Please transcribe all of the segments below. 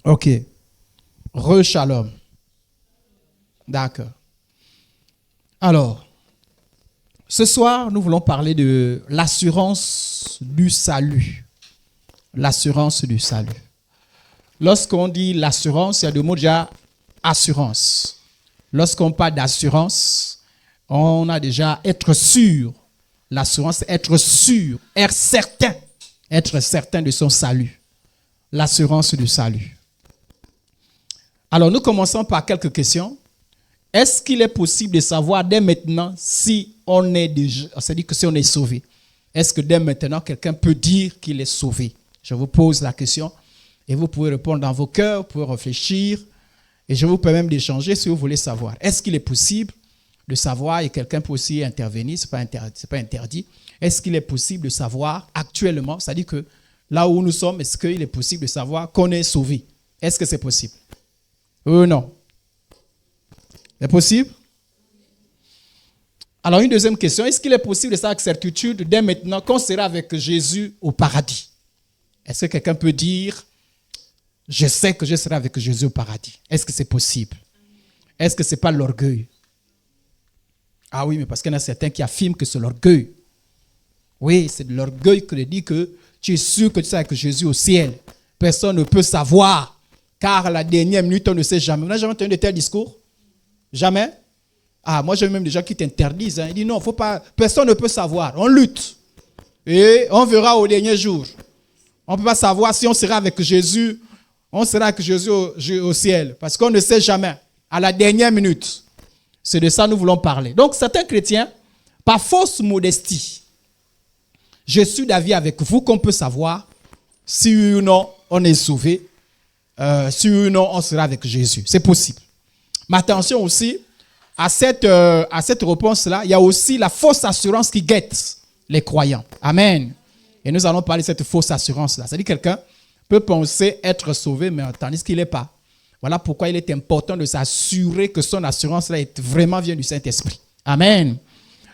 Ok. Re-shalom. D'accord. Alors, ce soir, nous voulons parler de l'assurance du salut. L'assurance du salut. Lorsqu'on dit l'assurance, il y a deux mots déjà assurance. Lorsqu'on parle d'assurance, on a déjà être sûr. L'assurance, c'est être sûr, être certain de son salut. L'assurance du salut. Alors, nous commençons par quelques questions. Est-ce qu'il est possible de savoir dès maintenant si on est déjà, c'est-à-dire que si on est sauvé? Est-ce que dès maintenant, quelqu'un peut dire qu'il est sauvé? Je vous pose la question et vous pouvez répondre dans vos cœurs, vous pouvez réfléchir et je vous permets même d'échanger si vous voulez savoir. Est-ce qu'il est possible de savoir, et quelqu'un peut aussi intervenir, ce n'est pas interdit, est-ce qu'il est possible de savoir actuellement, c'est-à-dire que là où nous sommes, est-ce qu'il est possible de savoir qu'on est sauvé? Est-ce que c'est possible? Oui ou non? C'est possible? Alors, une deuxième question. Est-ce qu'il est possible de savoir avec certitude, dès maintenant, qu'on sera avec Jésus au paradis? Est-ce que quelqu'un peut dire, je sais que je serai avec Jésus au paradis? Est-ce que c'est possible? Est-ce que ce n'est pas l'orgueil? Ah oui, mais parce qu'il y en a certains qui affirment que c'est l'orgueil. Oui, c'est de l'orgueil que de dire que tu es sûr que tu seras avec Jésus au ciel. Personne ne peut savoir, car à la dernière minute, on ne sait jamais. On n'a jamais entendu de tels discours? Jamais? Ah, moi j'ai même des gens qui t'interdisent. Ils disent non, faut pas, personne ne peut savoir. On lutte. Et on verra au dernier jour. On ne peut pas savoir si on sera avec Jésus. On sera avec Jésus au ciel. Parce qu'on ne sait jamais. À la dernière minute. C'est de ça que nous voulons parler. Donc certains chrétiens, par fausse modestie, je suis d'avis avec vous qu'on peut savoir si oui ou non on est sauvé. Si oui ou non on sera avec Jésus. C'est possible. Mais attention aussi, à cette réponse-là, il y a aussi la fausse assurance qui guette les croyants. Amen. Et nous allons parler de cette fausse assurance-là. C'est-à-dire que quelqu'un peut penser être sauvé, mais tandis qu'il n'est pas. Voilà pourquoi il est important de s'assurer que son assurance-là vraiment vient du Saint-Esprit. Amen.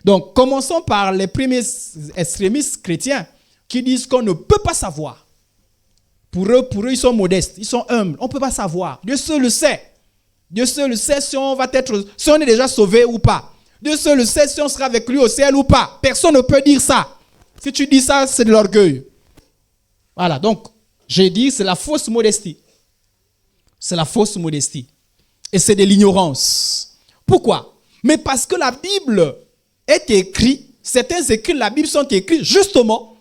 Donc, commençons par les premiers extrémistes chrétiens qui disent qu'on ne peut pas savoir. Pour eux, ils sont modestes, ils sont humbles. On ne peut pas savoir. Dieu seul le sait. Dieu seul sait si on est déjà sauvé ou pas. Dieu seul sait si on sera avec lui au ciel ou pas. Personne ne peut dire ça. Si tu dis ça, c'est de l'orgueil. Voilà, donc, j'ai dit, c'est la fausse modestie. C'est la fausse modestie. Et c'est de l'ignorance. Pourquoi? Mais parce que la Bible est écrite, certains écrits de la Bible sont écrits justement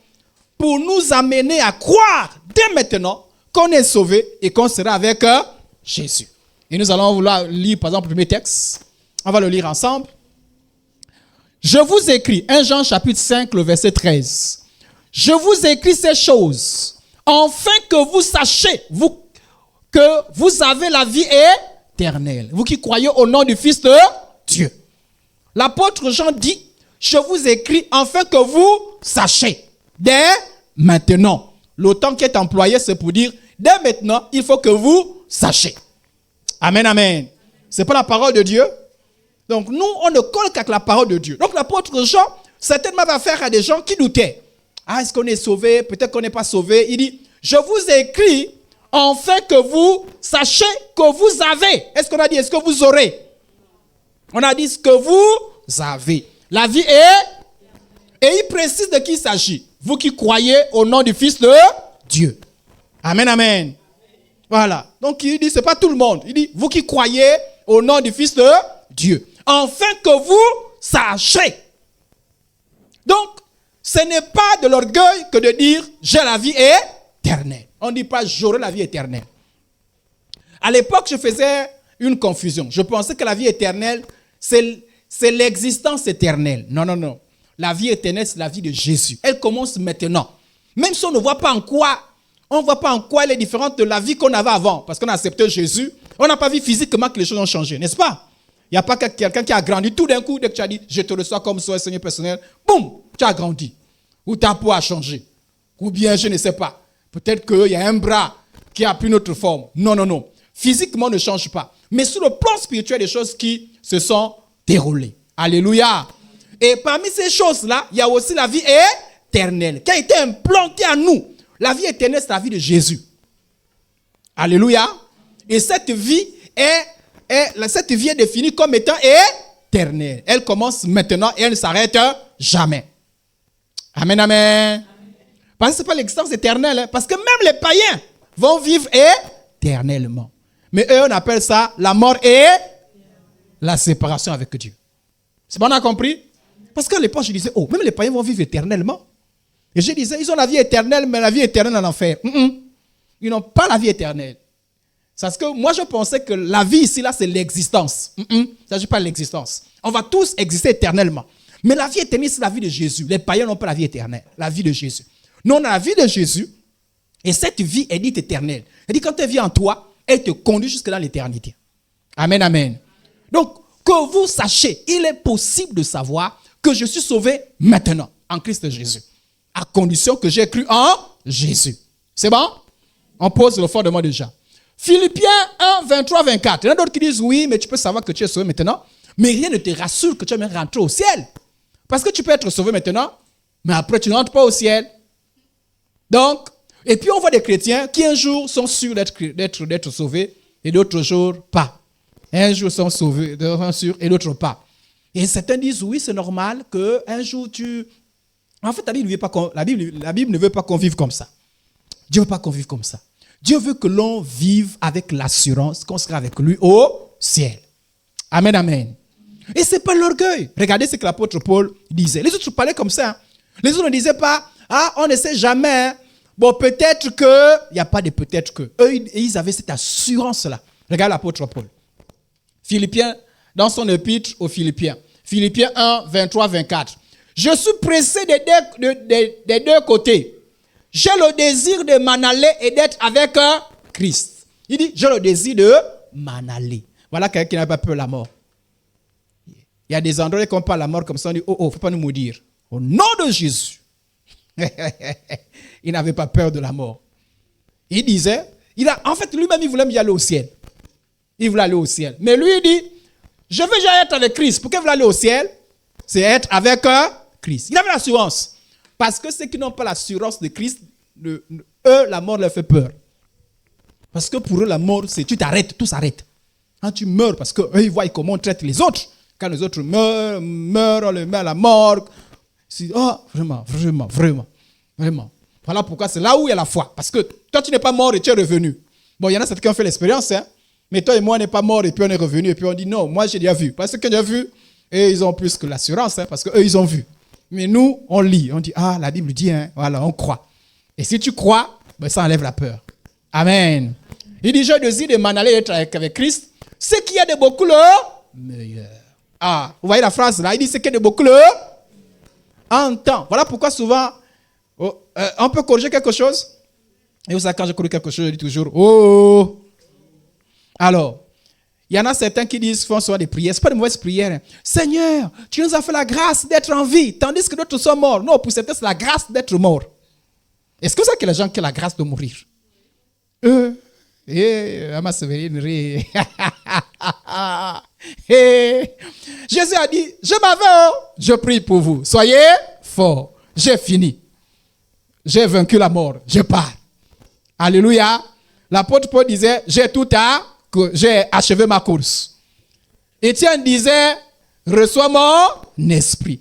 pour nous amener à croire dès maintenant qu'on est sauvé et qu'on sera avec Jésus. Et nous allons vouloir lire par exemple le premier texte. On va le lire ensemble. Je vous écris, 1 Jean chapitre 5, le verset 13. Je vous écris ces choses, afin que vous sachiez, que vous avez la vie éternelle. Vous qui croyez au nom du Fils de Dieu. L'apôtre Jean dit, je vous écris afin que vous sachiez. Dès maintenant. Le temps qui est employé, c'est pour dire, dès maintenant, il faut que vous sachiez. Amen, amen. Ce n'est pas la parole de Dieu. Donc nous, on ne colle qu'avec la parole de Dieu. Donc l'apôtre Jean, certainement va faire à des gens qui doutaient. Ah, est-ce qu'on est sauvé? Peut-être qu'on n'est pas sauvé. Il dit, je vous écris afin que vous sachiez que vous avez. Est-ce qu'on a dit, est-ce que vous aurez? On a dit ce que vous avez. La vie est... Et il précise de qui il s'agit. Vous qui croyez au nom du Fils de Dieu. Amen, amen. Voilà. Donc il dit, ce n'est pas tout le monde. Il dit, vous qui croyez au nom du Fils de Dieu. Afin que vous sachiez. Donc, ce n'est pas de l'orgueil que de dire, j'ai la vie éternelle. On ne dit pas, j'aurai la vie éternelle. À l'époque, je faisais une confusion. Je pensais que la vie éternelle, c'est l'existence éternelle. Non, non, non. La vie éternelle, c'est la vie de Jésus. Elle commence maintenant. Même si on ne voit pas en quoi, on ne voit pas en quoi elle est différente de la vie qu'on avait avant. Parce qu'on a accepté Jésus. On n'a pas vu physiquement que les choses ont changé, n'est-ce pas? Il n'y a pas quelqu'un qui a grandi tout d'un coup, dès que tu as dit, je te reçois comme Seigneur personnel, boum, tu as grandi. Ou ta peau a changé. Ou bien, je ne sais pas. Peut-être qu'il y a un bras qui a pris une autre forme. Non, non, non. Physiquement, on ne change pas. Mais sur le plan spirituel, des choses qui se sont déroulées. Alléluia. Et parmi ces choses-là, il y a aussi la vie éternelle qui a été implantée à nous. La vie éternelle, c'est la vie de Jésus. Alléluia. Et cette vie est définie comme étant éternelle. Elle commence maintenant et elle ne s'arrête jamais. Amen, amen. Parce que ce n'est pas l'existence éternelle. Hein, parce que même les païens vont vivre éternellement. Mais eux, on appelle ça la mort et la séparation avec Dieu. C'est bon, on a compris? Parce qu'à l'époque, je disais, oh, même les païens vont vivre éternellement. Et je disais, ils ont la vie éternelle, mais la vie éternelle en enfer. Ils n'ont pas la vie éternelle. Parce que moi, je pensais que la vie ici, là, c'est l'existence. Ça ne s'agit pas de l'existence. On va tous exister éternellement. Mais la vie éternelle, c'est la vie de Jésus. Les païens n'ont pas la vie éternelle, la vie de Jésus. Nous, on a la vie de Jésus, et cette vie est dite éternelle. Elle dit, quand elle vient en toi, elle te conduit jusque dans l'éternité. Amen, amen. Donc, que vous sachiez, il est possible de savoir que je suis sauvé maintenant, en Christ Jésus. À condition que j'ai cru en Jésus. C'est bon? On pose le fondement déjà. Philippiens 1, 23, 24. Il y en a d'autres qui disent, oui, mais tu peux savoir que tu es sauvé maintenant. Mais rien ne te rassure que tu vas même rentrer au ciel. Parce que tu peux être sauvé maintenant, mais après tu ne rentres pas au ciel. Donc, et puis on voit des chrétiens qui un jour sont sûrs d'être sauvés et d'autres jours pas. Un jour sont sauvés, d'autres sûrs et d'autres pas. Et certains disent, oui, c'est normal qu'un jour tu... En fait, la Bible ne veut pas qu'on vive comme ça. Dieu ne veut pas qu'on vive comme ça. Dieu veut que l'on vive avec l'assurance qu'on sera avec lui au ciel. Amen, amen. Et ce n'est pas l'orgueil. Regardez ce que l'apôtre Paul disait. Les autres parlaient comme ça. Les autres ne disaient pas, ah, on ne sait jamais. Bon, peut-être que... Il n'y a pas de peut-être que. Eux, ils avaient cette assurance-là. Regarde l'apôtre Paul. Philippiens, dans son épître aux Philippiens. Philippiens 1, 23, 24. Je suis pressé des deux côtés. J'ai le désir de m'en aller et d'être avec Christ. Il dit, j'ai le désir de m'en aller. Voilà quelqu'un qui n'a pas peur de la mort. Il y a des endroits où on parle de la mort comme ça, on dit, oh, il ne faut pas nous maudire. Au nom de Jésus. Il n'avait pas peur de la mort. Il disait, en fait, lui-même, il voulait y aller au ciel. Il voulait aller au ciel. Mais lui, il dit, je veux déjà être avec Christ. Pourquoi il veut aller au ciel? C'est être avec Christ. Il avait l'assurance. Parce que ceux qui n'ont pas l'assurance de Christ, eux, la mort leur fait peur. Parce que pour eux, la mort, c'est tu t'arrêtes, tout s'arrête. Quand tu meurs, parce qu'eux, ils voient comment on traite les autres. Quand les autres meurent, on les met à la mort. Oh, vraiment. Voilà pourquoi c'est là où il y a la foi. Parce que toi, tu n'es pas mort et tu es revenu. Bon, il y en a certains qui ont fait l'expérience, hein. Mais toi et moi, on n'est pas mort et puis on est revenu. Et puis on dit non, moi j'ai déjà vu. Parce que j'ai vu, et ils ont plus que l'assurance, hein, parce qu'eux, ils ont vu. Mais nous, on lit, on dit, ah, la Bible dit, hein, voilà, on croit. Et si tu crois, ben, ça enlève la peur. Amen. Il dit, je désire de m'en aller être avec Christ. Ce qui est de beaucoup le meilleur. Ah, vous voyez la phrase là, il dit, ce qui est de beaucoup le entend. Voilà pourquoi souvent, on peut corriger quelque chose. Et vous savez, quand je corrige quelque chose, je dis toujours, oh. Alors, il y en a certains qui disent, font souvent des prières. Ce n'est pas de mauvaises prières. Hein. Seigneur, tu nous as fait la grâce d'être en vie, tandis que d'autres sont morts. Non, pour certains, c'est la grâce d'être mort. Est-ce que c'est que les gens qui ont la grâce de mourir? Ma Sévérine rit. Jésus a dit, je m'en vais, je prie pour vous. Soyez forts. J'ai fini. J'ai vaincu la mort. Je pars. Alléluia. L'apôtre Paul disait, j'ai achevé ma course. Étienne disait, reçois mon esprit.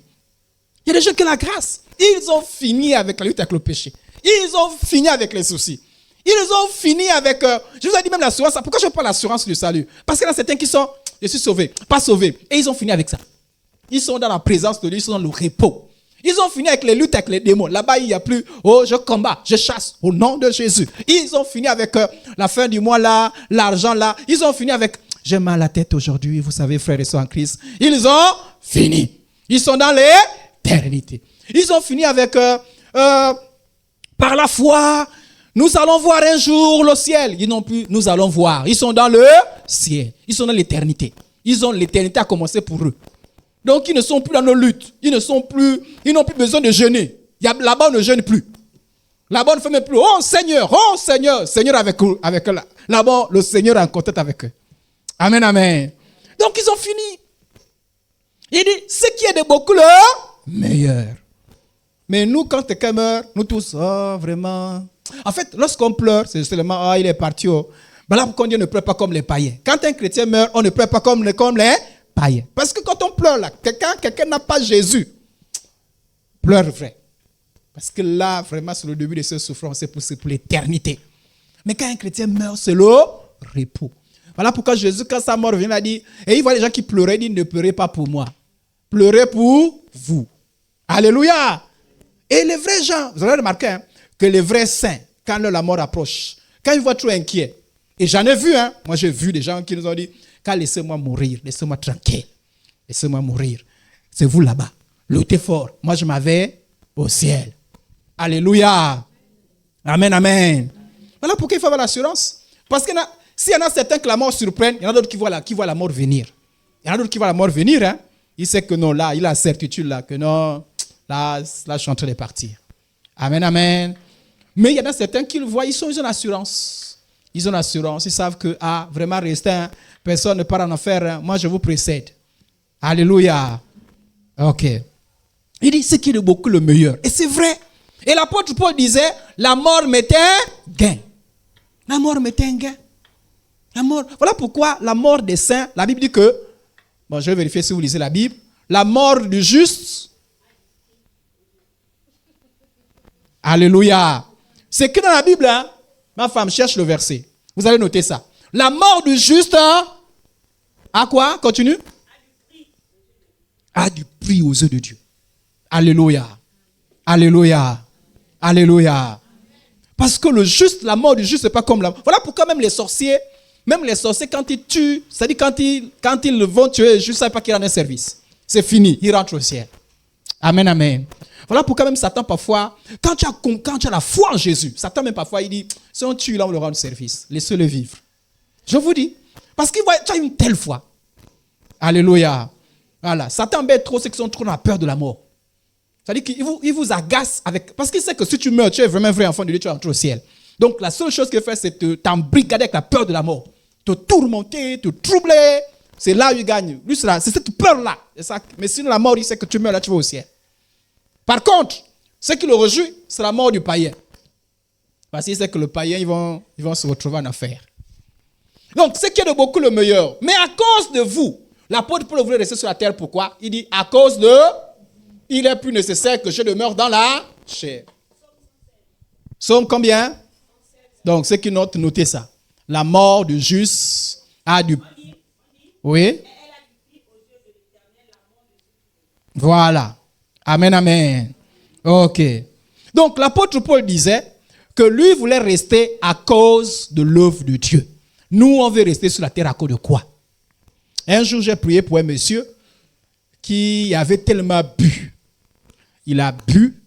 Il y a des gens qui ont la grâce. Ils ont fini avec la lutte avec le péché. Ils ont fini avec les soucis. Ils ont fini avec... je vous ai dit même l'assurance. Pourquoi je parle l'assurance du salut? Parce qu'il y en a certains qui sont, je suis sauvé, pas sauvé. Et ils ont fini avec ça. Ils sont dans la présence de Dieu, ils sont dans le repos. Ils ont fini avec les luttes avec les démons. Là-bas, il n'y a plus, oh, je combats, je chasse au nom de Jésus. Ils ont fini avec la fin du mois là, l'argent là. Ils ont fini avec, j'ai mal à la tête aujourd'hui, vous savez, frères et sœurs en Christ. Ils ont fini. Ils sont dans l'éternité. Ils ont fini avec, par la foi, nous allons voir un jour le ciel. Ils n'ont plus, nous allons voir. Ils sont dans le ciel. Ils sont dans l'éternité. Ils ont l'éternité à commencer pour eux. Donc, ils ne sont plus dans nos luttes. Ils n'ont plus besoin de jeûner. Là-bas, on ne jeûne plus. Là-bas, on ne fait même plus. Oh Seigneur, Seigneur avec eux. Là-bas, le Seigneur est en contact avec eux. Amen, amen. Donc, ils ont fini. Il dit, ce qui est de beaucoup le meilleur. Mais nous, quand quelqu'un meurt, nous tous, oh, vraiment. En fait, lorsqu'on pleure, c'est seulement, il est parti. Oh. Voilà pourquoi Dieu ne pleure pas comme les païens. Quand un chrétien meurt, on ne pleure pas comme les païens. Parce que quand on pleure là, quelqu'un n'a pas Jésus, pleure vrai. Parce que là, vraiment, c'est le début de cette souffrance, c'est pour l'éternité. Mais quand un chrétien meurt, c'est le repos. Voilà pourquoi Jésus, quand sa mort vient, il a dit, et il voit les gens qui pleuraient, il dit, ne pleurez pas pour moi. Pleurez pour vous. Alléluia. Et les vrais gens, vous avez remarqué que les vrais saints, quand la mort approche, quand ils voient trop inquiets, et j'en ai vu, moi j'ai vu des gens qui nous ont dit, laissez-moi mourir, laissez-moi tranquille, laissez-moi mourir. C'est vous là-bas, luttez fort. Moi je m'en vais au ciel. Alléluia. Amen, amen. Voilà pourquoi il faut avoir l'assurance. Parce que s'il y en a certains que la mort surprenne, il y en a d'autres qui voient la mort venir. Il y en a d'autres qui voient la mort venir. Il sait que non, là, il a la certitude là, que non, là je suis en train de partir. Amen, amen. Mais il y en a certains qui le voient, ils ont l'assurance. Ils ont l'assurance, ils savent que, vraiment rester, personne ne part en enfer, moi je vous précède. Alléluia. Ok. Il dit, ce qui est de beaucoup le meilleur. Et c'est vrai. Et l'apôtre Paul disait, la mort m'était gain. La mort m'était un gain. La mort. Voilà pourquoi la mort des saints, la Bible dit que, bon, je vais vérifier si vous lisez la Bible, la mort du juste. Alléluia. C'est que dans la Bible, ma femme cherche le verset. Vous allez noter ça. La mort du juste, à quoi? Continue. A du prix aux yeux de Dieu. Alléluia. Alléluia. Alléluia. Parce que le juste, la mort du juste, c'est pas comme la... Voilà pourquoi même les sorciers, quand ils tuent, c'est-à-dire quand ils vont tuer, je ne sais pas qu'il en a un service. C'est fini, ils rentrent au ciel. Amen, amen. Voilà pourquoi même Satan parfois, quand tu as la foi en Jésus, Satan même parfois il dit, si on tue là, on le rend service. Laissez-le vivre. Je vous dis. Parce qu'il voit, tu as une telle foi. Alléluia. Voilà. Satan embête trop ceux qui sont trop dans la peur de la mort. C'est-à-dire qu'il vous agace avec... Parce qu'il sait que si tu meurs, tu es vraiment un vrai enfant de Dieu, tu vas rentrer au ciel. Donc la seule chose qu'il fait, c'est t'embrigader avec la peur de la mort. Te tourmenter, te troubler. C'est là où il gagne. Lui, c'est cette peur-là. Mais sinon, la mort, il sait que tu meurs là, tu vas au ciel. Par contre, ce qui le réjouit, c'est la mort du païen. Parce qu'il sait que le païen, ils vont se retrouver en affaire. Donc, ce qui est de beaucoup le meilleur. Mais à cause de vous, l'apôtre Paul voulait rester sur la terre. Pourquoi? Il dit, à cause de... Il est plus nécessaire que je demeure dans la chair. Somme combien? Donc, ceux qui notent, notez ça. La mort du juste a du... Oui? Voilà. Amen, amen. Ok. Donc, l'apôtre Paul disait que lui voulait rester à cause de l'œuvre de Dieu. Nous, on veut rester sur la terre à cause de quoi? Un jour, j'ai prié pour un monsieur qui avait tellement bu. Il a bu.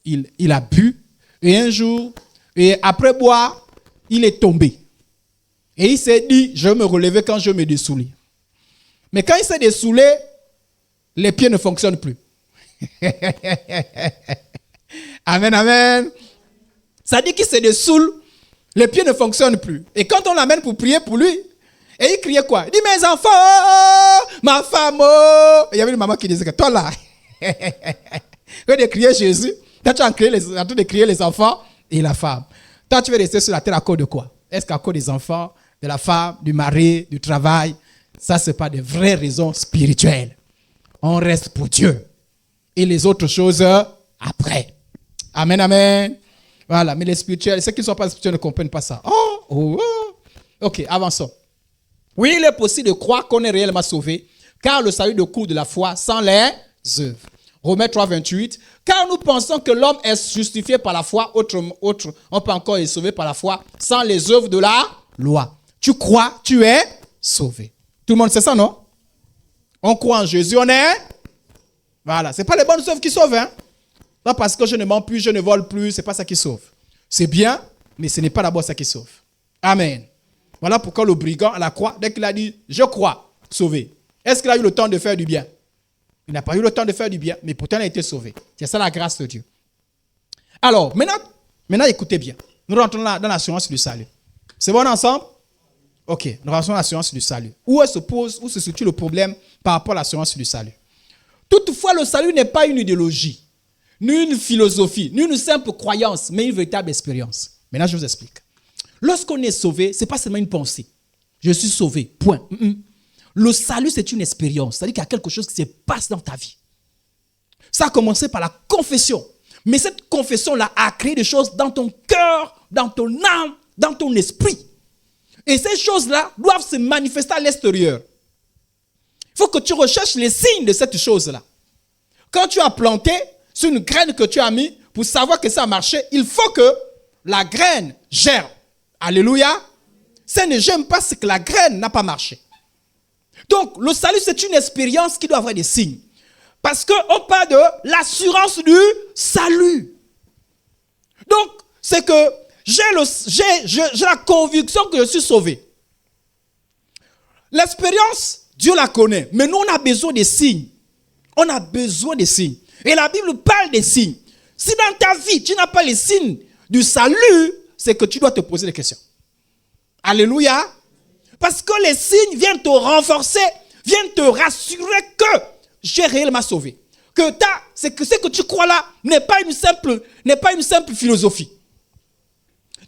Il a bu. Et un jour, et après boire, il est tombé. Et il s'est dit, je vais me relever quand je me dessoulé. Mais quand il s'est dessoulé, les pieds ne fonctionnent plus. Amen, amen. Ça dit qu'il se dessoule, les pieds ne fonctionnent plus. Et quand on l'amène pour prier pour lui, et il criait quoi? Il dit, mes enfants, ma femme, oh. Il y avait une maman qui disait que toi là, quand tu crier Jésus, toi tu es en train de crier les enfants et la femme. Toi tu veux rester sur la terre à cause de quoi? Est-ce qu'à cause des enfants, de la femme, du mari, du travail? Ça, ce n'est pas des vraies raisons spirituelles. On reste pour Dieu. Et les autres choses après. Amen, amen. Voilà, mais les spirituels, ceux qui ne sont pas spirituels ne comprennent pas ça. Oh. Ok, avançons. Oui, il est possible de croire qu'on est réellement sauvé, car le salut découle de la foi sans les œuvres. Romains 3, 28. Car nous pensons que l'homme est justifié par la foi, on peut encore être sauvé par la foi, sans les œuvres de la loi. Tu crois, tu es sauvé. Tout le monde sait ça, non? On croit en Jésus, on est... Voilà, ce n'est pas les bonnes œuvres qui sauvent. Pas parce que je ne mens plus, je ne vole plus, ce n'est pas ça qui sauve. C'est bien, mais ce n'est pas d'abord ça qui sauve. Amen. Voilà pourquoi le brigand à la croix, dès qu'il a dit « je crois », sauvé. Est-ce qu'il a eu le temps de faire du bien? Il n'a pas eu le temps de faire du bien, mais pourtant il a été sauvé. C'est ça la grâce de Dieu. Alors, maintenant écoutez bien. Nous rentrons dans l'assurance du salut. C'est bon ensemble? Ok, nous rentrons dans l'assurance du salut. Où se situe le problème par rapport à l'assurance du salut? Toutefois, le salut n'est pas une idéologie, ni une philosophie, ni une simple croyance, mais une véritable expérience. Maintenant, je vous explique. Lorsqu'on est sauvé, ce n'est pas seulement une pensée. Je suis sauvé, point. Le salut, c'est une expérience. C'est-à-dire qu'il y a quelque chose qui se passe dans ta vie. Ça a commencé par la confession. Mais cette confession-là a créé des choses dans ton cœur, dans ton âme, dans ton esprit. Et ces choses-là doivent se manifester à l'extérieur. Il faut que tu recherches les signes de cette chose-là. Quand tu as planté sur une graine que tu as mis, pour savoir que ça a marché, il faut que la graine germe. Alléluia. Si elle ne germe pas, c'est que la graine n'a pas marché. Donc, le salut, c'est une expérience qui doit avoir des signes. Parce qu'on parle de l'assurance du salut. Donc, c'est que j'ai la conviction que je suis sauvé. L'expérience, Dieu la connaît. Mais nous, on a besoin des signes. On a besoin des signes. Et la Bible parle des signes. Si dans ta vie, tu n'as pas les signes du salut, c'est que tu dois te poser des questions. Alléluia. Parce que les signes viennent te renforcer, viennent te rassurer que j'ai réellement sauvé. Que ce que tu crois là n'est pas une simple philosophie.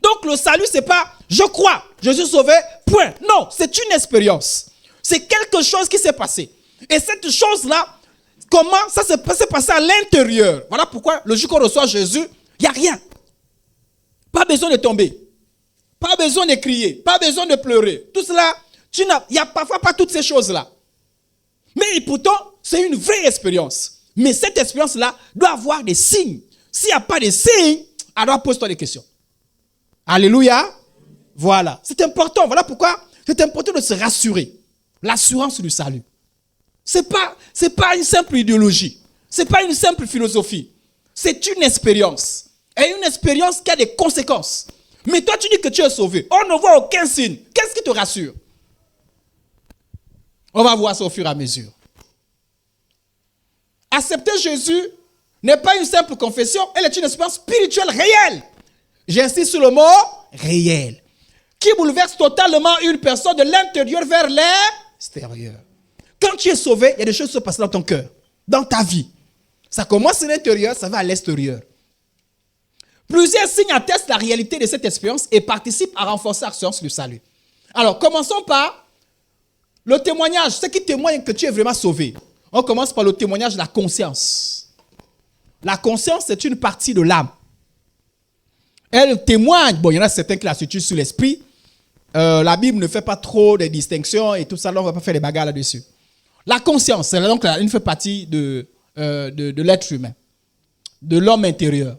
Donc le salut, c'est pas je crois, je suis sauvé, point. Non, c'est une expérience. C'est quelque chose qui s'est passé. Et cette chose-là, comment ça s'est passé à l'intérieur. Voilà pourquoi le jour qu'on reçoit Jésus, il n'y a rien. Pas besoin de tomber. Pas besoin de crier. Pas besoin de pleurer. Tout cela, il n'y a parfois pas toutes ces choses-là. Mais pourtant, c'est une vraie expérience. Mais cette expérience-là doit avoir des signes. S'il n'y a pas de signes, alors pose-toi des questions. Alléluia. Voilà. C'est important. Voilà pourquoi c'est important de se rassurer. L'assurance du salut. Ce n'est pas une simple idéologie. Ce n'est pas une simple philosophie. C'est une expérience. Et une expérience qui a des conséquences. Mais toi, tu dis que tu es sauvé. On ne voit aucun signe. Qu'est-ce qui te rassure? On va voir ça au fur et à mesure. Accepter Jésus n'est pas une simple confession. Elle est une expérience spirituelle réelle. J'insiste sur le mot réel. Qui bouleverse totalement une personne de l'intérieur vers l'extérieur. Quand tu es sauvé, il y a des choses qui se passent dans ton cœur, dans ta vie. Ça commence à l'intérieur, ça va à l'extérieur. Plusieurs signes attestent la réalité de cette expérience et participent à renforcer l'assurance du salut. Alors, commençons par le témoignage. Ce qui témoigne que tu es vraiment sauvé. On commence par le témoignage de la conscience. La conscience, c'est une partie de l'âme. Elle témoigne. Bon, il y en a certains qui la situent sur l'esprit. La Bible ne fait pas trop de distinctions et tout ça. Là, on ne va pas faire des bagarres là-dessus. La conscience, c'est donc une fait partie de l'être humain, de l'homme intérieur.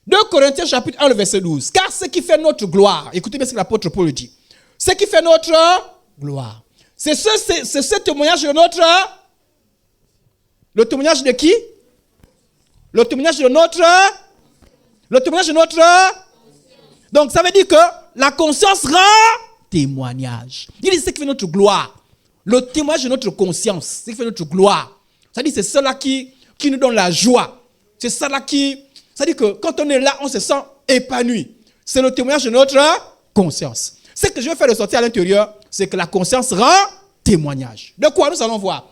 2 Corinthiens chapitre 1, le verset 12. Car ce qui fait notre gloire, écoutez bien ce que l'apôtre Paul dit. Ce qui fait notre gloire. C'est ce témoignage de notre... Le témoignage de qui? Le témoignage de notre... Le témoignage de notre... Donc ça veut dire que la conscience rend témoignage. Il dit ce qui fait notre gloire. Le témoignage de notre conscience, ce qui fait notre gloire. Ça dit c'est cela qui nous donne la joie. C'est cela qui... Ça dit que quand on est là, on se sent épanoui. C'est le témoignage de notre conscience. Ce que je vais faire ressortir à l'intérieur, c'est que la conscience rend témoignage. De quoi nous allons voir?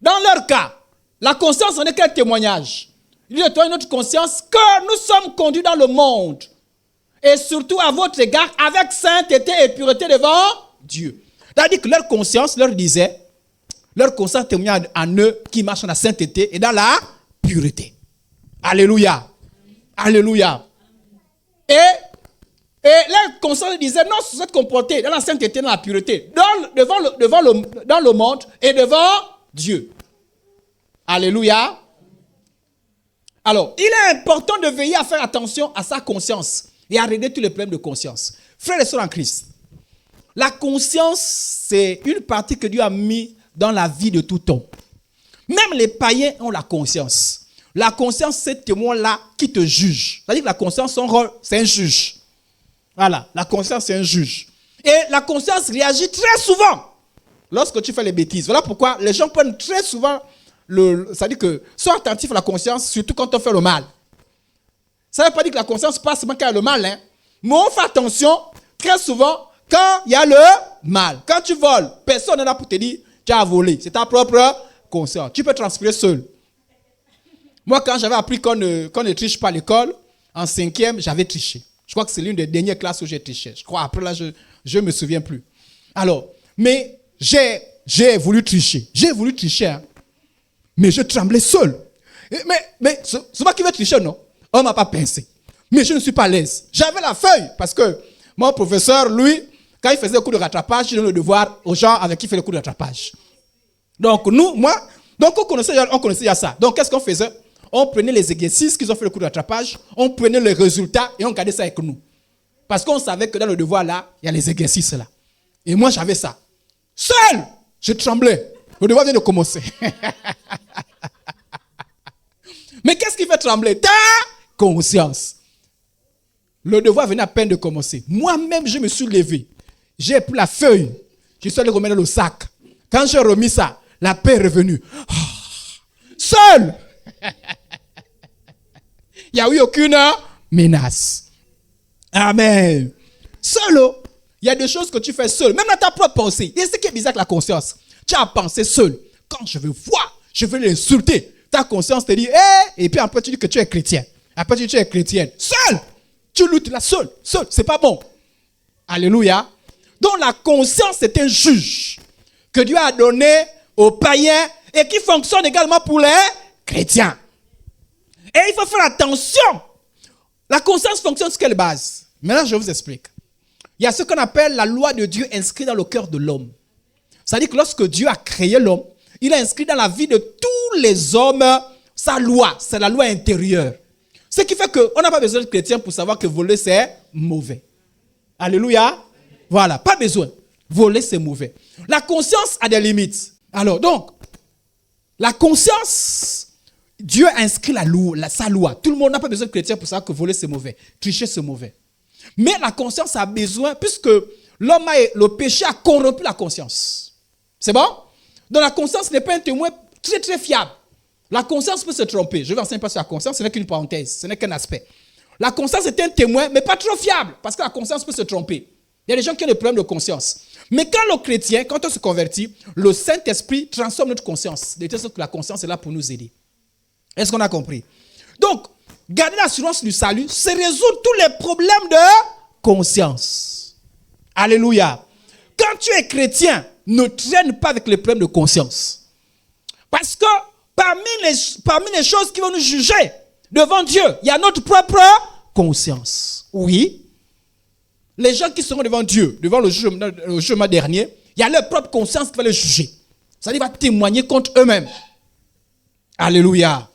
Dans leur cas, la conscience en est quel témoignage? Il dit de notre conscience que nous sommes conduits dans le monde. Et surtout à votre égard, avec sainteté et pureté devant Dieu. C'est-à-dire que leur conscience leur disait, leur conscience témoignait en eux qui marchent dans la sainteté et dans la pureté. Alléluia. Alléluia. Et leur conscience disait, non, vous êtes comportés dans la sainteté, dans la pureté, dans le monde et devant Dieu. Alléluia. Alors, il est important de veiller à faire attention à sa conscience et à régler tous les problèmes de conscience. Frères et sœurs en Christ, la conscience, c'est une partie que Dieu a mis dans la vie de tout homme. Même les païens ont la conscience. La conscience, c'est ce témoin-là qui te juge. C'est-à-dire que la conscience, son rôle, c'est un juge. Voilà, la conscience, c'est un juge. Et la conscience réagit très souvent lorsque tu fais les bêtises. Voilà pourquoi les gens prennent très souvent, c'est-à-dire que sois attentif à la conscience, surtout quand on fait le mal. Ça ne veut pas dire que la conscience passe seulement quand il y a le mal. Hein. Mais on fait attention très souvent quand il y a le mal. Quand tu voles, personne n'est là pour te dire tu as volé. C'est ta propre conscience. Tu peux transpirer seul. Moi, quand j'avais appris qu'on ne triche pas à l'école, en 5e, j'avais triché. crois que c'est l'une des dernières classes où j'ai triché. Je crois, après là, je ne me souviens plus. Alors, mais j'ai voulu tricher. J'ai voulu tricher, hein. Mais je tremblais seul. Mais c'est moi qui vais tricher, non? On ne m'a pas pincé. Mais je ne suis pas à l'aise. J'avais la feuille parce que mon professeur, lui, quand il faisait le cours de rattrapage, il donnait le devoir aux gens avec qui il fait le cours de rattrapage. Donc, on connaissait déjà ça. Donc, qu'est-ce qu'on faisait? On prenait les exercices qu'ils ont fait le cours de rattrapage, on prenait les résultats et on gardait ça avec nous. Parce qu'on savait que dans le devoir là, il y a les exercices là. Et moi, j'avais ça. Seul, je tremblais. Le devoir vient de commencer. Mais qu'est-ce qui fait trembler? Ta conscience. Le devoir venait à peine de commencer. Moi-même, je me suis levé. J'ai pris la feuille. Je suis allé remettre le sac. Quand j'ai remis ça, la paix est revenue. Oh, seul. Il n'y a eu aucune menace. Amen. Seul. Il y a des choses que tu fais seul. Même dans ta propre pensée. Et ce qui est bizarre avec la conscience. Tu as pensé seul. Quand je veux voir, je veux l'insulter. Ta conscience te dit, et puis après tu dis que tu es chrétien. Après tu dis que tu es chrétienne. Seul. Tu luttes là seul. Seul. C'est pas bon. Alléluia. Donc la conscience c'est un juge que Dieu a donné aux païens et qui fonctionne également pour les chrétiens. Et il faut faire attention. La conscience fonctionne sur quelle base? Maintenant, je vous explique. Il y a ce qu'on appelle la loi de Dieu inscrite dans le cœur de l'homme. C'est-à-dire que lorsque Dieu a créé l'homme, il a inscrit dans la vie de tous les hommes sa loi. C'est la loi intérieure. Ce qui fait qu'on n'a pas besoin de chrétien pour savoir que voler, c'est mauvais. Alléluia. Voilà, pas besoin. Voler, c'est mauvais. La conscience a des limites. Alors, donc, la conscience... Dieu a inscrit sa loi. Tout le monde n'a pas besoin de chrétien pour savoir que voler c'est mauvais. Tricher c'est mauvais. Mais la conscience a besoin, puisque le péché a corrompu la conscience. C'est bon? Donc la conscience n'est pas un témoin très très fiable. La conscience peut se tromper. Je vais enseigner pas sur la conscience, ce n'est qu'une parenthèse, ce n'est qu'un aspect. La conscience est un témoin, mais pas trop fiable, parce que la conscience peut se tromper. Il y a des gens qui ont des problèmes de conscience. Mais quand le chrétien, quand on se convertit, le Saint-Esprit transforme notre conscience. De telle sorte que la conscience est là pour nous aider. Est-ce qu'on a compris? Donc, garder l'assurance du salut, c'est résoudre tous les problèmes de conscience. Alléluia. Quand tu es chrétien, ne traîne pas avec les problèmes de conscience. Parce que parmi les choses qui vont nous juger devant Dieu, il y a notre propre conscience. Oui. Les gens qui seront devant Dieu, devant le jugement dernier, il y a leur propre conscience qui va les juger. C'est-à-dire va témoigner contre eux-mêmes. Alléluia.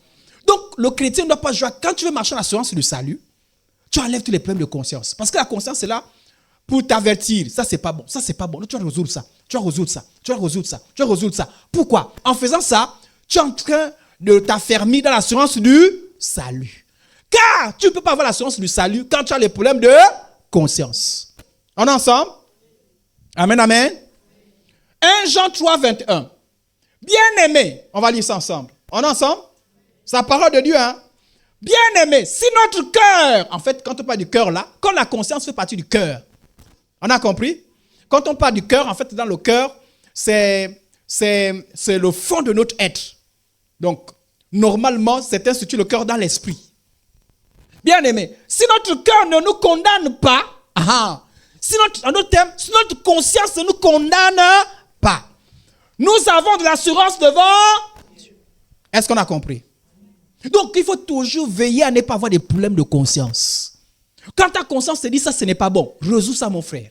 Donc, le chrétien ne doit pas jouer. Quand tu veux marcher en assurance du salut, tu enlèves tous les problèmes de conscience. Parce que la conscience est là pour t'avertir. Ça, c'est pas bon. Ça, c'est pas bon. Donc, tu vas résoudre ça. Tu vas résoudre ça. Tu vas résoudre ça. Tu vas résoudre ça. Pourquoi? En faisant ça, tu es en train de t'affermir dans l'assurance du salut. Car tu ne peux pas avoir l'assurance du salut quand tu as les problèmes de conscience. On est ensemble? Amen, amen. 1 Jean 3, 21. Bien-aimé, on va lire ça ensemble. On est ensemble? C'est la parole de Dieu, hein? Bien-aimé, si notre cœur, en fait, quand on parle du cœur là, quand la conscience fait partie du cœur, on a compris? Quand on parle du cœur, en fait, dans le cœur, c'est le fond de notre être. Donc, normalement, c'est institué le cœur dans l'esprit. Bien-aimé, si notre cœur ne nous condamne pas, si notre conscience ne nous condamne pas, nous avons de l'assurance devant Dieu. Est-ce qu'on a compris? Donc, il faut toujours veiller à ne pas avoir des problèmes de conscience. Quand ta conscience te dit ça, ce n'est pas bon, résous ça, mon frère.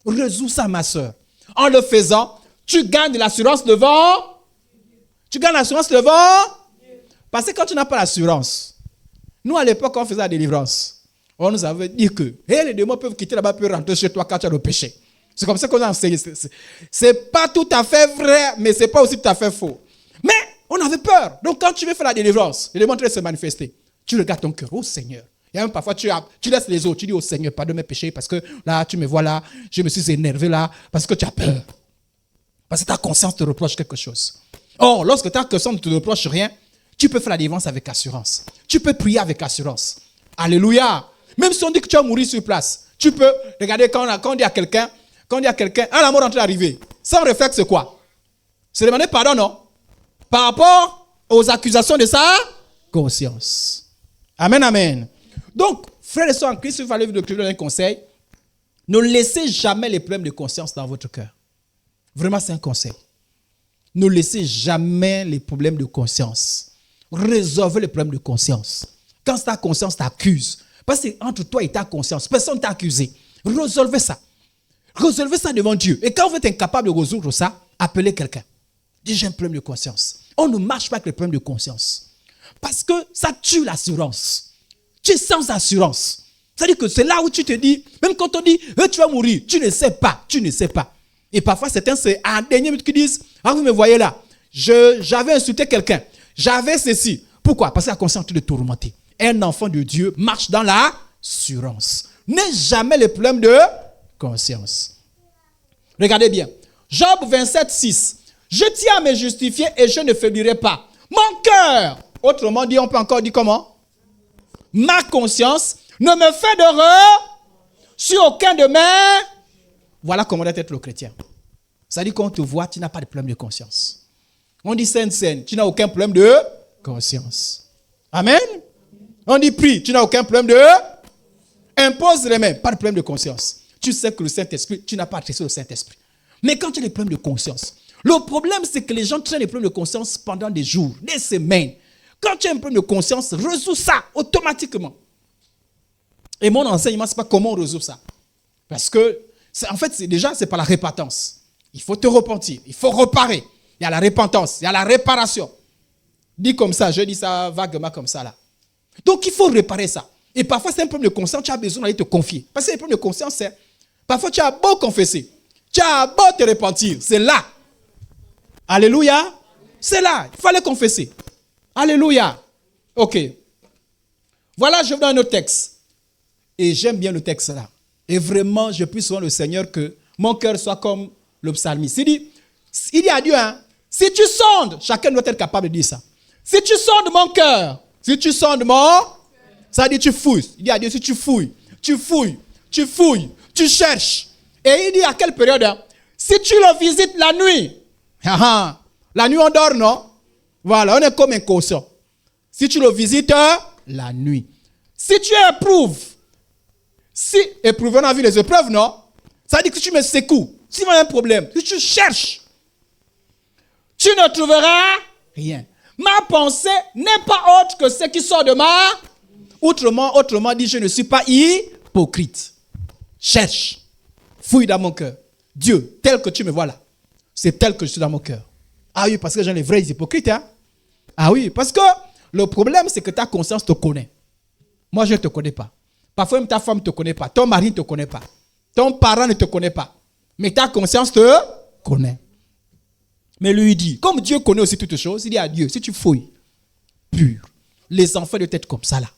Résous ça, ma soeur. En le faisant, tu gagnes de l'assurance devant. Tu gagnes l'assurance devant. Parce que quand tu n'as pas l'assurance, nous, à l'époque, quand on faisait la délivrance, on nous avait dit que les démons peuvent quitter là-bas, peuvent rentrer chez toi quand tu as le péché. C'est comme ça qu'on a enseigné. C'est pas tout à fait vrai, mais c'est pas aussi tout à fait faux. Mais on avait peur. Donc, quand tu veux faire la délivrance, les démons train de se manifester. Tu regardes ton cœur, oh Seigneur. Et même parfois, tu laisses les autres. Tu dis, oh Seigneur, pardonne mes péchés parce que là, tu me vois là, je me suis énervé là, parce que tu as peur. Parce que ta conscience te reproche quelque chose. Or, lorsque ta conscience ne te reproche rien, tu peux faire la délivrance avec assurance. Tu peux prier avec assurance. Alléluia. Même si on dit que tu vas mourir sur place, tu peux regarder quand on dit à quelqu'un, la mort est en train d'arriver. Sans réflexe, c'est quoi? C'est demander pardon, non? Par rapport aux accusations de sa conscience. Amen, amen. Donc, Frères et sœurs en Christ, si vous allez vous donner un conseil, ne laissez jamais les problèmes de conscience dans votre cœur. Vraiment, c'est un conseil. Ne laissez jamais les problèmes de conscience. Résolvez les problèmes de conscience. Quand ta conscience t'accuse, parce que entre toi et ta conscience, personne ne t'a accusé. Résolvez ça. Résolvez ça devant Dieu. Et quand vous êtes incapable de résoudre ça, appelez quelqu'un. Dites, j'ai un problème de conscience. On ne marche pas avec les problèmes de conscience. Parce que ça tue l'assurance. Tu es sans assurance. C'est-à-dire que c'est là où tu te dis, même quand on dit, tu vas mourir, tu ne sais pas, tu ne sais pas. Et parfois, certains, c'est à la dernière minute qui disent, ah, vous me voyez là, j'avais insulté quelqu'un, j'avais ceci. Pourquoi? Parce que la conscience est de tourmenter. Un enfant de Dieu marche dans l'assurance. N'est jamais le problème de conscience. Regardez bien. Job 27, 6. Je tiens à me justifier et je ne faiblirai pas. Mon cœur, autrement dit, on peut encore dire comment? Ma conscience ne me fait d'erreur sur aucun de mes... Voilà comment doit être le chrétien. Ça dit qu'on te voit, tu n'as pas de problème de conscience. On dit sainte, tu n'as aucun problème de conscience. Amen. On dit prie, tu n'as aucun problème de... Impose les mains, pas de problème de conscience. Tu sais que le Saint-Esprit, tu n'as pas accès au Saint-Esprit. Mais quand tu as des problèmes de conscience, le problème c'est que les gens traînent des problèmes de conscience pendant des jours, des semaines. Quand tu as un problème de conscience, résous ça automatiquement. Et mon enseignement, ce n'est pas comment on résout ça. Parce que, en fait, c'est par la repentance. Il faut te repentir, il faut réparer. Il y a la repentance, il y a la réparation. Dis comme ça, je dis ça vaguement comme ça là. Donc, il faut réparer ça. Et parfois, c'est un problème de conscience, tu as besoin d'aller te confier. Parce que les problèmes de conscience, c'est... Parfois, tu as beau confesser, tu as beau te repentir, c'est là. Alléluia. C'est là, il faut aller confesser. Alléluia. Ok. Voilà, je vais dans un autre texte. Et j'aime bien le texte là. Et vraiment, je prie souvent le Seigneur que mon cœur soit comme le psalmiste. Il dit à Dieu, hein, si tu sondes, chacun doit être capable de dire ça. Si tu sondes mon cœur, si tu sondes ça dit tu fouilles. Il dit à Dieu, si tu fouilles, tu cherches. Et il dit à quelle période? Hein? Si tu le visites la nuit. La nuit on dort, non? Voilà, on est comme inconscient. Si tu le visites la nuit. Si tu éprouves, on a vu les épreuves, non? Ça dit que tu me secoues. Si tu as un problème, si tu cherches, tu ne trouveras rien. Ma pensée n'est pas autre que ce qui sort de ma... Autrement dit, je ne suis pas hypocrite. Cherche. Fouille dans mon cœur. Dieu, tel que tu me vois là, c'est tel que je suis dans mon cœur. Ah oui, parce que j'ai les vrais hypocrites. Hein? Ah oui, parce que le problème, c'est que ta conscience te connaît. Moi, je ne te connais pas. Parfois, même ta femme ne te connaît pas. Ton mari ne te connaît pas. Ton parent ne te connaît pas. Mais ta conscience te connaît. Mais lui, il dit, comme Dieu connaît aussi toutes choses, il dit à Dieu, si tu fouilles, pur, les enfants doivent être comme ça là.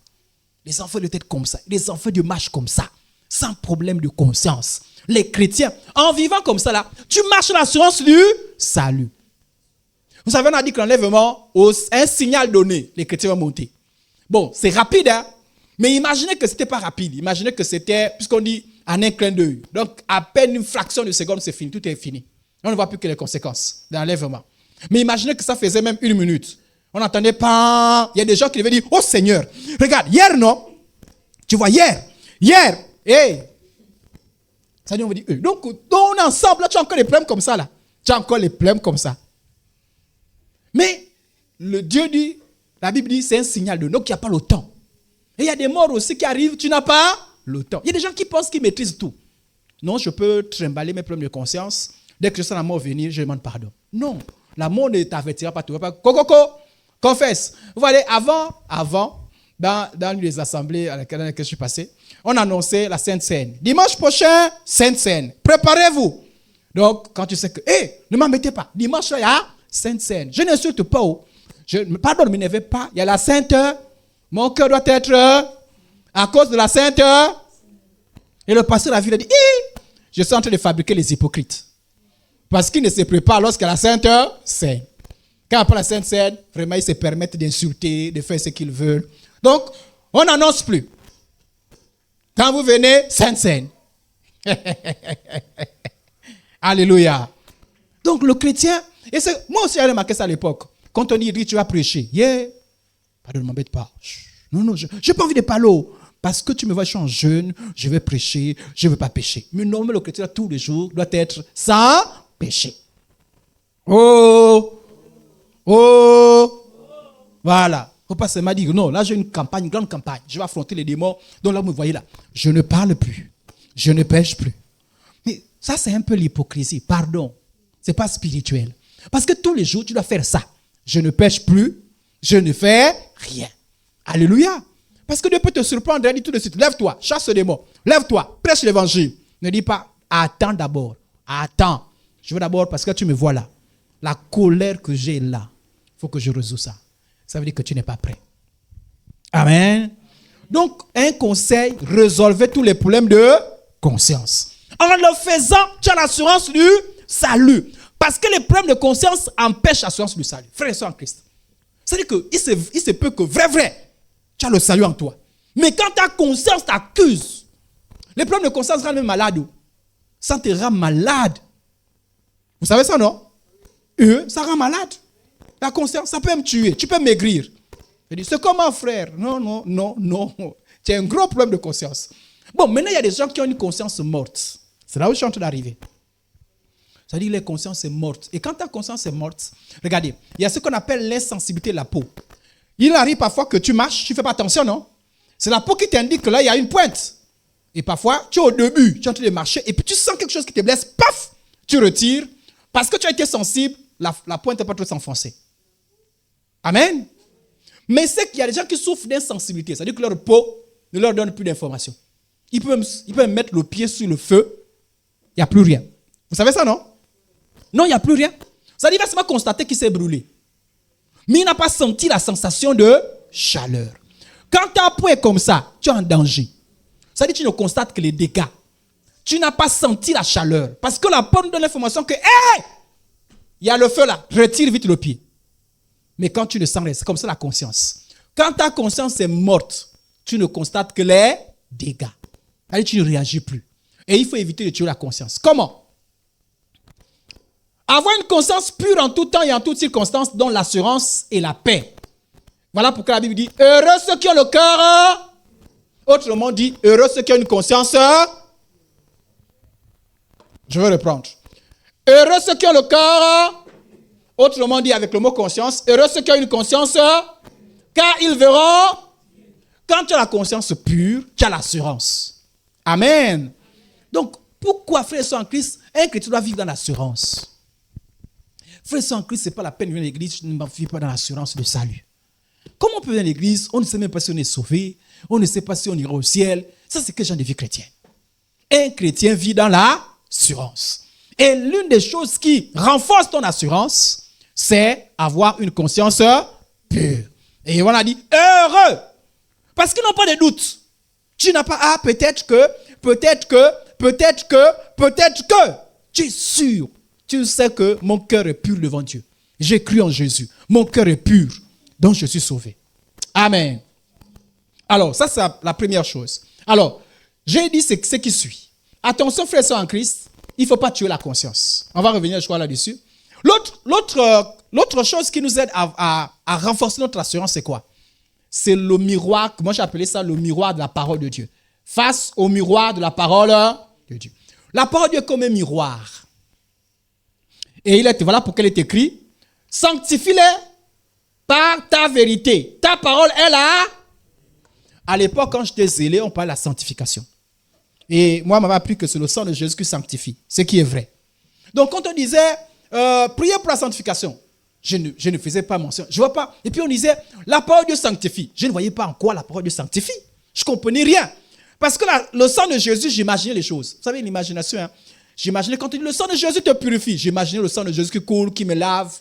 Les enfants doivent être comme ça. Les enfants de marchent comme ça, sans problème de conscience. Les chrétiens, en vivant comme ça là, tu marches dans l'assurance du salut. Vous savez, on a dit que l'enlèvement, un signal donné, les chrétiens vont monter. Bon, c'est rapide, hein? Mais imaginez que ce n'était pas rapide. Imaginez que c'était, puisqu'on dit, en un clin d'œil. Donc, à peine une fraction de seconde, c'est fini. Tout est fini. On ne voit plus que les conséquences de l'enlèvement. Mais imaginez que ça faisait même 1 minute. On n'entendait pas. Il y a des gens qui devaient dire, oh Seigneur, regarde, hier, non? Tu vois, hier, hey. Ça dit, on va dire, donc, on est ensemble, là, tu as encore les problèmes comme ça, là. Tu as encore les problèmes comme ça. Mais, Dieu dit, la Bible dit, c'est un signal de donc il n'y a pas le temps. Et il y a des morts aussi qui arrivent, tu n'as pas le temps. Il y a des gens qui pensent qu'ils maîtrisent tout. Non, je peux trimballer mes problèmes de conscience. Dès que je sens la mort venir, je demande pardon. Non, la mort ne t'avertira pas. Tu ne vas pas. Coco, confesse. Vous voyez, avant, dans les assemblées à laquelle je suis passé, on annonçait la Sainte Seine. Dimanche prochain, Sainte Seine. Préparez-vous. Donc, quand tu sais que, ne m'embêtez pas. Dimanche, il y a Sainte Seine. Je n'insulte pas. Pardon, ne m'énervez pas. Il y a la Sainte. Mon cœur doit être à cause de la Sainte. Et le pasteur de la ville a dit, je suis en train de fabriquer les hypocrites. Parce qu'ils ne se préparent lorsqu'il y a la Sainte Seine. Quand après la Sainte Seine, vraiment, ils se permettent d'insulter, de faire ce qu'ils veulent. Donc, on n'annonce plus. Quand vous venez, Sainte Seine. Alléluia. Donc, le chrétien, et moi aussi, j'ai remarqué ça à l'époque. Quand on dit, tu vas prêcher. Pardon, ne m'embête pas. Non, je n'ai pas envie de parler. Parce que tu me vois, je suis en jeûne, je vais prêcher, je ne veux pas pécher. Mais normalement, le chrétien, tous les jours, doit être sans péché. Oh! Oh! Voilà. Il ne faut pas seulement dire, non, là j'ai une campagne, une grande campagne. Je vais affronter les démons. Donc là, vous me voyez là. Je ne parle plus. Je ne pêche plus. Mais ça, c'est un peu l'hypocrisie. Pardon. Ce n'est pas spirituel. Parce que tous les jours, tu dois faire ça. Je ne pêche plus. Je ne fais rien. Alléluia. Parce que Dieu peut te surprendre et dire tout de suite, lève-toi, chasse le démon. Lève-toi, prêche l'évangile. Ne dis pas, attends d'abord. Attends. Je veux d'abord, parce que tu me vois là. La colère que j'ai là, il faut que je résous ça. Ça veut dire que tu n'es pas prêt. Amen. Donc, un conseil, résolvez tous les problèmes de conscience. En le faisant, tu as l'assurance du salut. Parce que les problèmes de conscience empêchent l'assurance du salut. Frères et sœurs en Christ. C'est-à-dire qu'il se peut que vrai, tu as le salut en toi. Mais quand ta conscience t'accuse, les problèmes de conscience rendent même malade. Ça te rend malade. Vous savez ça, non? Ça rend malade. La conscience, ça peut me tuer. Tu peux maigrir. Je dis, c'est comment, frère? Non. Tu as un gros problème de conscience. Bon, maintenant, il y a des gens qui ont une conscience morte. C'est là où je suis en train d'arriver. Ça veut dire que la conscience est morte. Et quand ta conscience est morte, regardez, il y a ce qu'on appelle l'insensibilité de la peau. Il arrive parfois que tu marches, tu ne fais pas attention, non? C'est la peau qui t'indique que là, il y a une pointe. Et parfois, tu es au début, tu es en train de marcher, et puis tu sens quelque chose qui te blesse, paf, tu retires. Parce que tu as été sensible, la pointe n'est pas trop s'enfoncer. Amen. Mais c'est qu'il y a des gens qui souffrent d'insensibilité. C'est-à-dire que leur peau ne leur donne plus d'informations. Ils peuvent mettre le pied sur le feu, il n'y a plus rien. Vous savez ça, non? Non, il n'y a plus rien. C'est-à-dire qu'il va seulement constater qu'il s'est brûlé. Mais il n'a pas senti la sensation de chaleur. Quand ta peau est comme ça, tu es en danger. C'est-à-dire que tu ne constates que les dégâts. Tu n'as pas senti la chaleur. Parce que la peau nous donne l'information que, hé, il y a le feu là, retire vite le pied. Mais quand tu ne sens rien, c'est comme ça la conscience. Quand ta conscience est morte, tu ne constates que les dégâts. C'est-à-dire que tu ne réagis plus. Et il faut éviter de tuer la conscience. Comment? Avoir une conscience pure en tout temps et en toutes circonstances, dont l'assurance et la paix. Voilà pourquoi la Bible dit, heureux ceux qui ont le cœur. Autrement dit, heureux ceux qui ont une conscience. Je vais reprendre. Heureux ceux qui ont le cœur. Autrement dit, avec le mot conscience, heureux ceux qui ont une conscience, car ils verront. Quand tu as la conscience pure, tu as l'assurance. Amen. Donc, pourquoi, frères et sœurs en Christ, un chrétien doit vivre dans l'assurance? Frères et sœurs en Christ, ce n'est pas la peine de venir à l'église, je ne vis pas dans l'assurance de salut. Comment on peut venir à l'église, on ne sait même pas si on est sauvé, on ne sait pas si on ira au ciel. Ça, c'est quel genre de vie chrétienne? Un chrétien vit dans l'assurance. Et l'une des choses qui renforce ton assurance, c'est avoir une conscience pure. Et on a dit, heureux. Parce qu'ils n'ont pas de doute. Tu n'as pas, peut-être que. Tu es sûr. Tu sais que mon cœur est pur devant Dieu. J'ai cru en Jésus. Mon cœur est pur. Donc je suis sauvé. Amen. Alors, ça c'est la première chose. Alors, j'ai dit ce qui suit. Attention, frères et sœurs en Christ, il ne faut pas tuer la conscience. On va revenir, je crois, là-dessus. L'autre chose qui nous aide à renforcer notre assurance, c'est quoi? C'est le miroir, moi j'ai appelé ça le miroir de la parole de Dieu. Face au miroir de la parole de Dieu. La parole de Dieu est comme un miroir. Et voilà pourquoi il est écrit, sanctifie-les par ta vérité. Ta parole est là. À l'époque, quand j'étais zélé, on parlait de la sanctification. Et moi, on m'avait appris que c'est le sang de Jésus qui sanctifie, ce qui est vrai. Donc, quand on disait, priez pour la sanctification, je ne faisais pas mention. Je vois pas. Et puis on disait, la parole de Dieu sanctifie. Je ne voyais pas en quoi la parole de Dieu sanctifie. Je ne comprenais rien. Parce que le sang de Jésus, j'imaginais les choses. Vous savez, l'imagination, hein? J'imaginais quand on dit, le sang de Jésus te purifie. J'imaginais le sang de Jésus qui coule, qui me lave.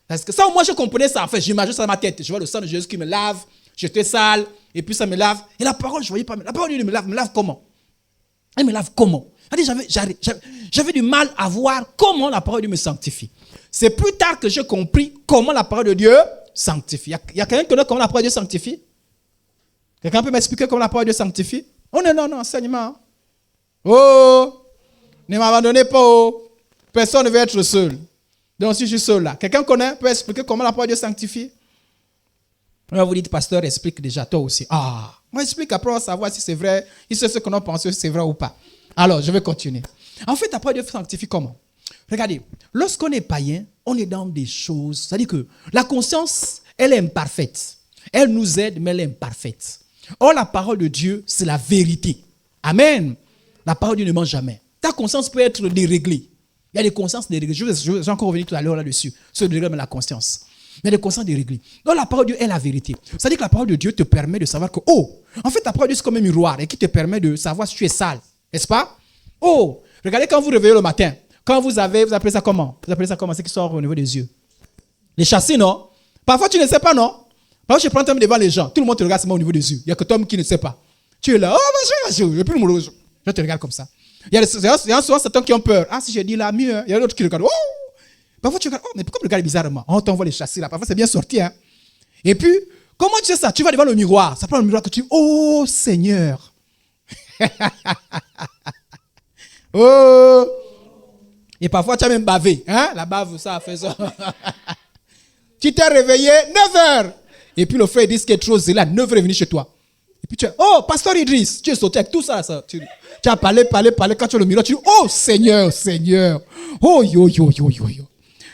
Parce que ça, moi, je comprenais ça. En fait, j'imaginais ça dans ma tête. Je vois le sang de Jésus qui me lave. J'étais sale. Et puis ça me lave. Et la parole, je ne voyais pas. La parole de Dieu me lave. Me lave comment? Elle me lave comment? J'avais du mal à voir comment la parole de Dieu me sanctifie. C'est plus tard que j'ai compris comment la parole de Dieu sanctifie. Il y a quelqu'un qui connaît comment la parole de Dieu sanctifie? Quelqu'un peut m'expliquer comment la parole de Dieu sanctifie? Oh non, enseignement. Oh, ne m'abandonnez pas. Oh. Personne ne veut être seul. Donc si je suis seul là, quelqu'un connaît, peut expliquer comment la parole de Dieu sanctifie? Alors vous dites, pasteur, explique déjà, toi aussi. Ah, moi explique après, on va savoir si c'est vrai, si c'est ce qu'on a pensé, si c'est vrai ou pas. Alors, je vais continuer. En fait, la parole de Dieu sanctifie comment? Regardez, lorsqu'on est païen, on est dans des choses, c'est-à-dire que la conscience, elle est imparfaite. Elle nous aide, mais elle est imparfaite. Or, la parole de Dieu, c'est la vérité. Amen. La parole de Dieu ne ment jamais. Ta conscience peut être déréglée. Il y a des consciences déréglées. Je vais encore revenir tout à l'heure là-dessus, sur le déréglé de la conscience. Mais des consciences déréglées. Donc, la parole de Dieu est la vérité. C'est-à-dire que la parole de Dieu te permet de savoir que, oh, en fait, la parole de Dieu, c'est comme un miroir et qui te permet de savoir si tu es sale. N'est-ce pas? Oh, regardez quand vous réveillez le matin. Quand vous appelez ça comment? Vous appelez ça comment? C'est qui sort au niveau des yeux. Les châssis, non? Parfois, tu ne sais pas, non? Parfois, je prends un devant les gens. Tout le monde te regarde seulement au niveau des yeux. Il n'y a que toi qui ne sais pas. Tu es là. Oh, bonjour. Et puis, je te regarde comme ça. Il y a souvent certains qui ont peur. Ah, si je dis là, mieux. Il y a d'autres qui regardent. Oh! Parfois, tu regardes. Oh, mais pourquoi tu regardes bizarrement? On t'envoie les châssis là. Parfois, c'est bien sorti. Hein? Et puis, comment tu sais ça? Tu vas devant le miroir. Ça prend le miroir que tu dis, oh, Seigneur. Oh! Et parfois, tu as même bavé. Hein? La bave, ça fait ça. Tu t'es réveillé 9h. Et puis le frère dit ce qui est trop zélé, à 9h est venu chez toi. Et puis tu es, oh, pasteur Idriss, tu es sauté avec tout ça. Tu as parlé. Quand tu as le miroir, tu dis, oh Seigneur, Seigneur. Oh, yo.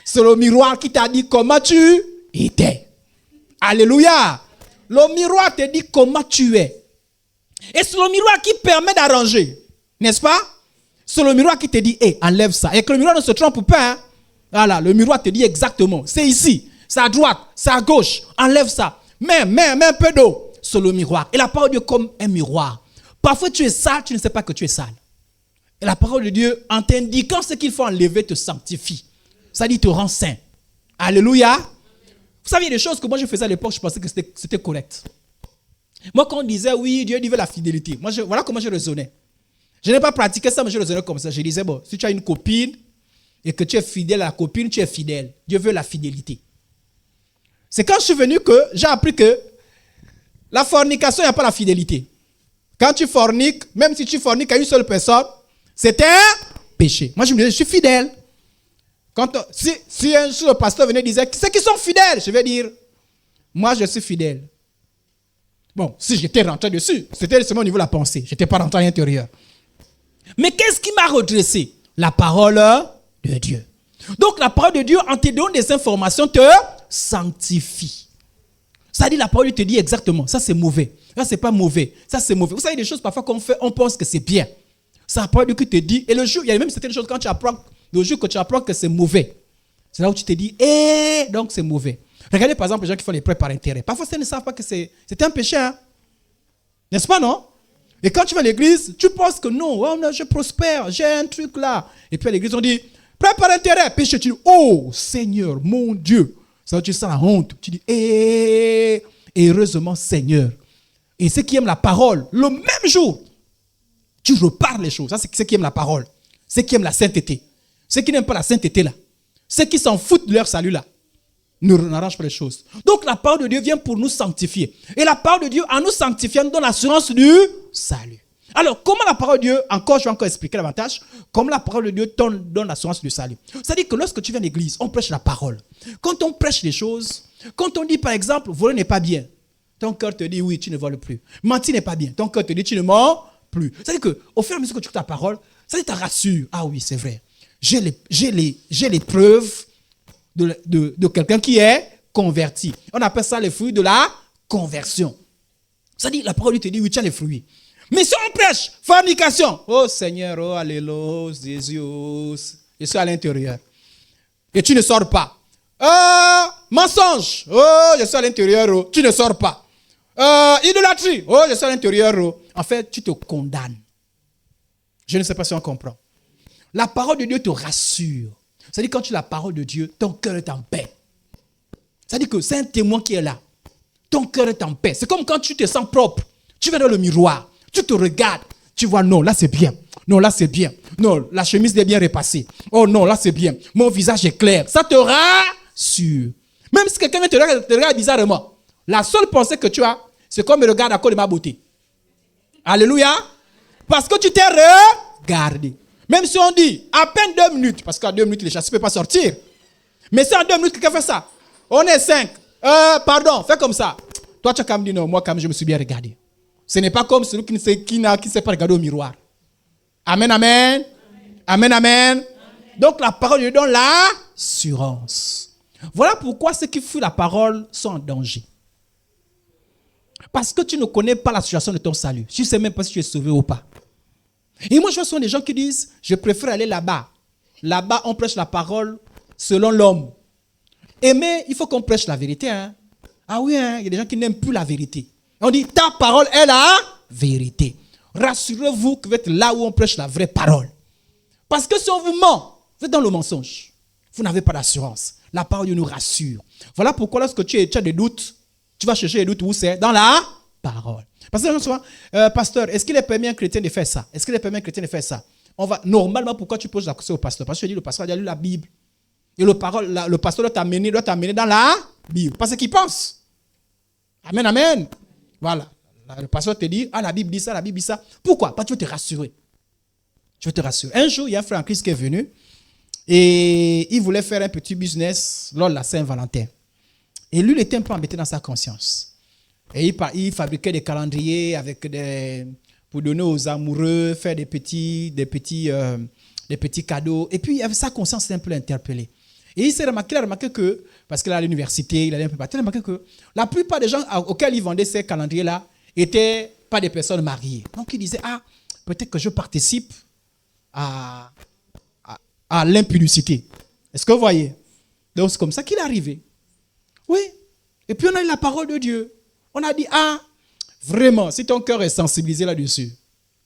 C'est le miroir qui t'a dit comment tu étais. Alléluia. Le miroir te dit comment tu es. Et c'est le miroir qui permet d'arranger. N'est-ce pas? C'est le miroir qui te dit, hé, enlève ça. Et que le miroir ne se trompe pas. Hein? Voilà, le miroir te dit exactement. C'est ici, c'est à droite, c'est à gauche. Enlève ça. Mets un peu d'eau sur le miroir. Et la parole de Dieu comme un miroir. Parfois tu es sale, tu ne sais pas que tu es sale. Et la parole de Dieu, en t'indiquant ce qu'il faut enlever, te sanctifie. Ça dit, te rend saint. Alléluia. Vous savez, il y a des choses que moi je faisais à l'époque, je pensais que c'était correct. Moi, quand on disait, oui, Dieu veut la fidélité. Voilà comment je raisonnais. Je n'ai pas pratiqué ça, mais je raisonnais comme ça. Je disais, bon, si tu as une copine et que tu es fidèle à la copine, tu es fidèle. Dieu veut la fidélité. C'est quand je suis venu que j'ai appris que la fornication, il n'y a pas la fidélité. Quand tu forniques, même si tu forniques à une seule personne, c'est un péché. Moi, je me disais, je suis fidèle. Si un jour le pasteur venait et disait, ceux qui sont fidèles, je vais dire, moi, je suis fidèle. Bon, si j'étais rentré dessus, c'était seulement au niveau de la pensée. Je n'étais pas rentré à l'intérieur. Mais qu'est-ce qui m'a redressé? La parole de Dieu. Donc la parole de Dieu, en te donnant des informations, te sanctifie. Ça dit, la parole te dit exactement, ça c'est mauvais, ça c'est pas mauvais, ça c'est mauvais. Vous savez, des choses parfois qu'on fait, on pense que c'est bien. C'est la parole de Dieu qui te dit, et le jour, il y a même certaines choses quand tu apprends, le jour que tu apprends que c'est mauvais, c'est là où tu te dis, donc c'est mauvais. Regardez par exemple les gens qui font les prêts par intérêt. Parfois, ils ne savent pas que c'est un péché, hein? N'est-ce pas, non? Et quand tu vas à l'église, tu penses que non, je prospère, j'ai un truc là. Et puis à l'église, on dit, prêt par intérêt, péché. Tu dis, oh Seigneur, mon Dieu. Ça veut dire, tu sens la honte. Tu dis, heureusement Seigneur. Et ceux qui aiment la parole, le même jour, tu reparles les choses. Ça, c'est ceux qui aiment la parole. Ceux qui aiment la sainteté. Ceux qui n'aiment pas la sainteté là. Ceux qui s'en foutent de leur salut là. N'arrange pas les choses. Donc la parole de Dieu vient pour nous sanctifier. Et la parole de Dieu, en nous sanctifiant, nous donne l'assurance du salut. Alors, comment la parole de Dieu, je vais encore expliquer davantage, comment la parole de Dieu donne l'assurance du salut. C'est-à-dire que lorsque tu viens à l'église, on prêche la parole. Quand on prêche les choses, quand on dit par exemple, voler n'est pas bien, ton cœur te dit oui, tu ne voles plus. Mentir n'est pas bien, ton cœur te dit tu ne mens plus. C'est-à-dire qu'au fur et à mesure que tu écoutes la parole, ça te rassure. Ah oui, c'est vrai. J'ai les preuves de quelqu'un qui est converti. On appelle ça les fruits de la conversion. C'est-à-dire, la parole te dit, oui, tu as les fruits. Mais si on prêche fornication, oh Seigneur, oh Alléluia, Jésus, je suis à l'intérieur. Et tu ne sors pas. Mensonge, oh, je suis à l'intérieur, oh, tu ne sors pas. Idolâtrie, oh, je suis à l'intérieur, oh. En fait, tu te condamnes. Je ne sais pas si on comprend. La parole de Dieu te rassure. C'est-à-dire quand tu as la parole de Dieu, ton cœur est en paix. C'est-à-dire que c'est un témoin qui est là. Ton cœur est en paix. C'est comme quand tu te sens propre. Tu vas dans le miroir. Tu te regardes. Tu vois, non, là c'est bien. Non, là c'est bien. Non, la chemise est bien repassée. Oh non, là c'est bien. Mon visage est clair. Ça te rassure. Même si quelqu'un te regarde bizarrement, la seule pensée que tu as, c'est qu'on me regarde à cause de ma beauté. Alléluia. Parce que tu t'es regardé. Même si on dit à peine 2 minutes, parce qu'à 2 minutes, les chassis ne peuvent pas sortir. Mais si en 2 minutes, quelqu'un fait ça, on est 5. Pardon, fais comme ça. Toi, tu as quand même dit non, moi, quand même, je me suis bien regardé. Ce n'est pas comme celui qui ne sait pas regarder au miroir. Amen, amen. Amen, amen. Donc, la parole de Dieu donne l'assurance. Voilà pourquoi ceux qui fuient la parole sont en danger. Parce que tu ne connais pas la situation de ton salut. Tu ne sais même pas si tu es sauvé ou pas. Et moi, je vois souvent des gens qui disent, je préfère aller là-bas. Là-bas, on prêche la parole selon l'homme. Mais il faut qu'on prêche la vérité. Hein? Ah oui, hein? Il y a des gens qui n'aiment plus la vérité. On dit, ta parole est la vérité. Rassurez-vous que vous êtes là où on prêche la vraie parole. Parce que si on vous ment, vous êtes dans le mensonge. Vous n'avez pas d'assurance. La parole nous rassure. Voilà pourquoi lorsque tu as des doutes, tu vas chercher les doutes où c'est? Dans la parole. Parce que les gens souvent, pasteur, est-ce qu'il est permis à un chrétien de faire ça? Est-ce qu'il est permis à un chrétien de faire ça? Normalement, pourquoi tu poses la question au pasteur? Parce que je dis, le pasteur a lu la Bible. Et le pasteur doit t'amener dans la Bible. Parce qu'il pense. Amen, amen. Voilà. Le pasteur te dit, la Bible dit ça, la Bible dit ça. Pourquoi? Parce que tu veux te rassurer. Je veux te rassurer. Un jour, il y a un frère en Christ qui est venu et il voulait faire un petit business lors de la Saint-Valentin. Et lui, il était un peu embêté dans sa conscience. Et il fabriquait des calendriers pour donner aux amoureux, faire des petits cadeaux. Et puis, sa conscience s'est un peu interpellée. Et il a remarqué que, parce qu'il est à l'université, il allait un peu partout, il a remarqué que la plupart des gens auxquels il vendait ces calendriers-là n'étaient pas des personnes mariées. Donc, il disait, peut-être que je participe à l'impudicité. Est-ce que vous voyez? Donc, c'est comme ça qu'il est arrivé. Oui. Et puis, on a eu la parole de Dieu. On a dit, vraiment, si ton cœur est sensibilisé là-dessus,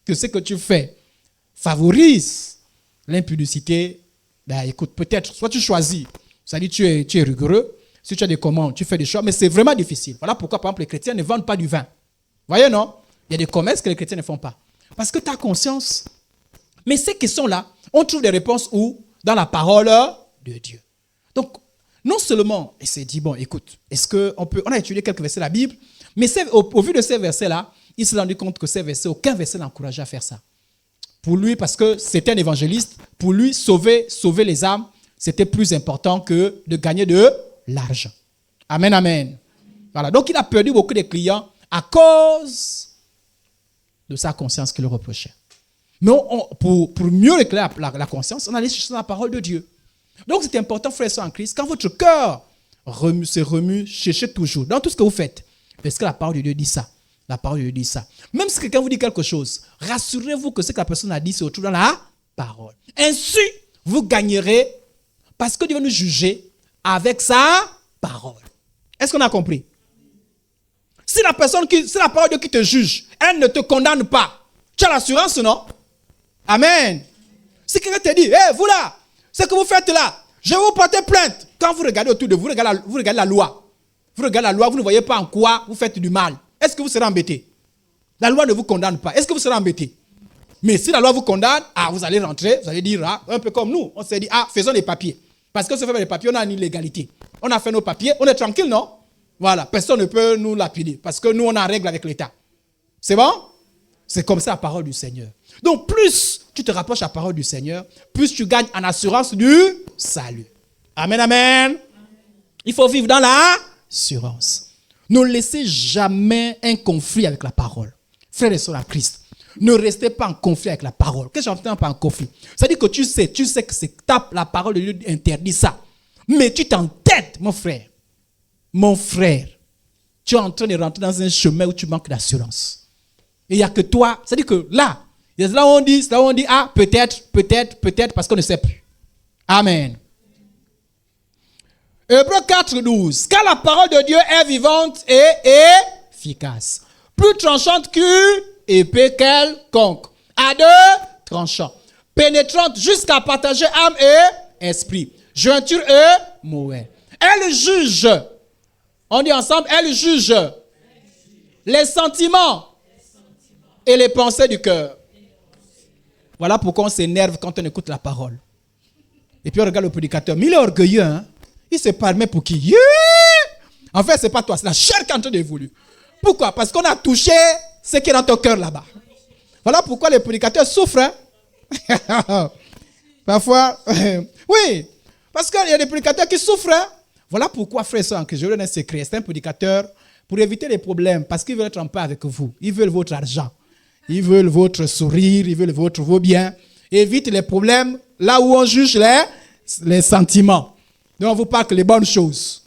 que ce que tu fais favorise l'impudicité, écoute, peut-être, soit tu choisis, c'est-à-dire tu es rigoureux, si tu as des commandes, tu fais des choix, mais c'est vraiment difficile. Voilà pourquoi, par exemple, les chrétiens ne vendent pas du vin. Voyez, non? Il y a des commerces que les chrétiens ne font pas. Parce que tu as conscience. Mais ces questions-là, on trouve des réponses où? Dans la parole de Dieu. Donc, non seulement, il s'est dit, bon, écoute, on a étudié quelques versets de la Bible, mais au vu de ces versets-là, il s'est rendu compte que ces versets, aucun verset n'encourageait à faire ça. Pour lui, parce que c'était un évangéliste, pour lui, sauver les âmes, c'était plus important que de gagner de l'argent. Amen, amen. Voilà. Donc, il a perdu beaucoup de clients à cause de sa conscience qui le reprochait. Mais pour mieux éclairer la conscience, on allait chercher la parole de Dieu. Donc, c'est important, frères et sœurs en Christ, quand votre cœur se remue, cherchez toujours, dans tout ce que vous faites, parce que la parole de Dieu dit ça. La parole de Dieu dit ça. Même si quelqu'un vous dit quelque chose, rassurez-vous que ce que la personne a dit se retrouve dans la parole. Ainsi, vous gagnerez, parce que Dieu va nous juger avec sa parole. Est-ce qu'on a compris? Si la parole de Dieu qui te juge, elle ne te condamne pas, tu as l'assurance, non? Amen. Si quelqu'un te dit, vous là, ce que vous faites là, je vais vous porter plainte. Quand vous regardez autour de vous, vous regardez la loi. Vous regardez la loi, vous ne voyez pas en quoi vous faites du mal. Est-ce que vous serez embêté? La loi ne vous condamne pas. Est-ce que vous serez embêté? Mais si la loi vous condamne, vous allez rentrer, vous allez dire, un peu comme nous. On s'est dit, faisons les papiers. Parce que si on fait les papiers, on a une illégalité. On a fait nos papiers, on est tranquille, non? Voilà, personne ne peut nous lapider. Parce que nous, on a règle avec l'État. C'est bon? C'est comme ça la parole du Seigneur. Donc, plus tu te rapproches à la parole du Seigneur, plus tu gagnes en assurance du salut. Amen, amen. Il faut vivre dans l'assurance. Ne laissez jamais un conflit avec la parole. Frères et sœurs en Christ, ne restez pas en conflit avec la parole. Qu'est-ce que j'entends par en conflit? C'est-à-dire que tu sais que la parole de Dieu interdit ça. Mais tu t'entêtes, mon frère. Mon frère, tu es en train de rentrer dans un chemin où tu manques d'assurance. Et il n'y a que toi. C'est-à-dire que là, c'est là où on dit, peut-être, parce qu'on ne sait plus. Amen. Hébreux 4:12. Car la parole de Dieu est vivante et efficace. Plus tranchante qu'une épée quelconque. À deux tranchants. Pénétrante jusqu'à partager âme et esprit. Jointure et moelle. Elle juge. On dit ensemble, elle juge les sentiments et les pensées du cœur. Voilà pourquoi on s'énerve quand on écoute la parole. Et puis on regarde le prédicateur. Mais il est orgueilleux, hein? Il se permet pour qui? En fait, ce n'est pas toi, c'est la chair qui est en train d'évoluer. Pourquoi? Parce qu'on a touché ce qui est dans ton cœur là-bas. Voilà pourquoi les prédicateurs souffrent. Hein? Parfois, oui. Parce qu'il y a des prédicateurs qui souffrent. Hein? Voilà pourquoi, frère et sœur, que je vous donne un secret. C'est un prédicateur pour éviter les problèmes, parce qu'ils veulent être en paix avec vous. Ils veulent votre argent. Ils veulent votre sourire. Ils veulent vos biens. Évite les problèmes là où on juge les sentiments. Donc, on vous parle que les bonnes choses.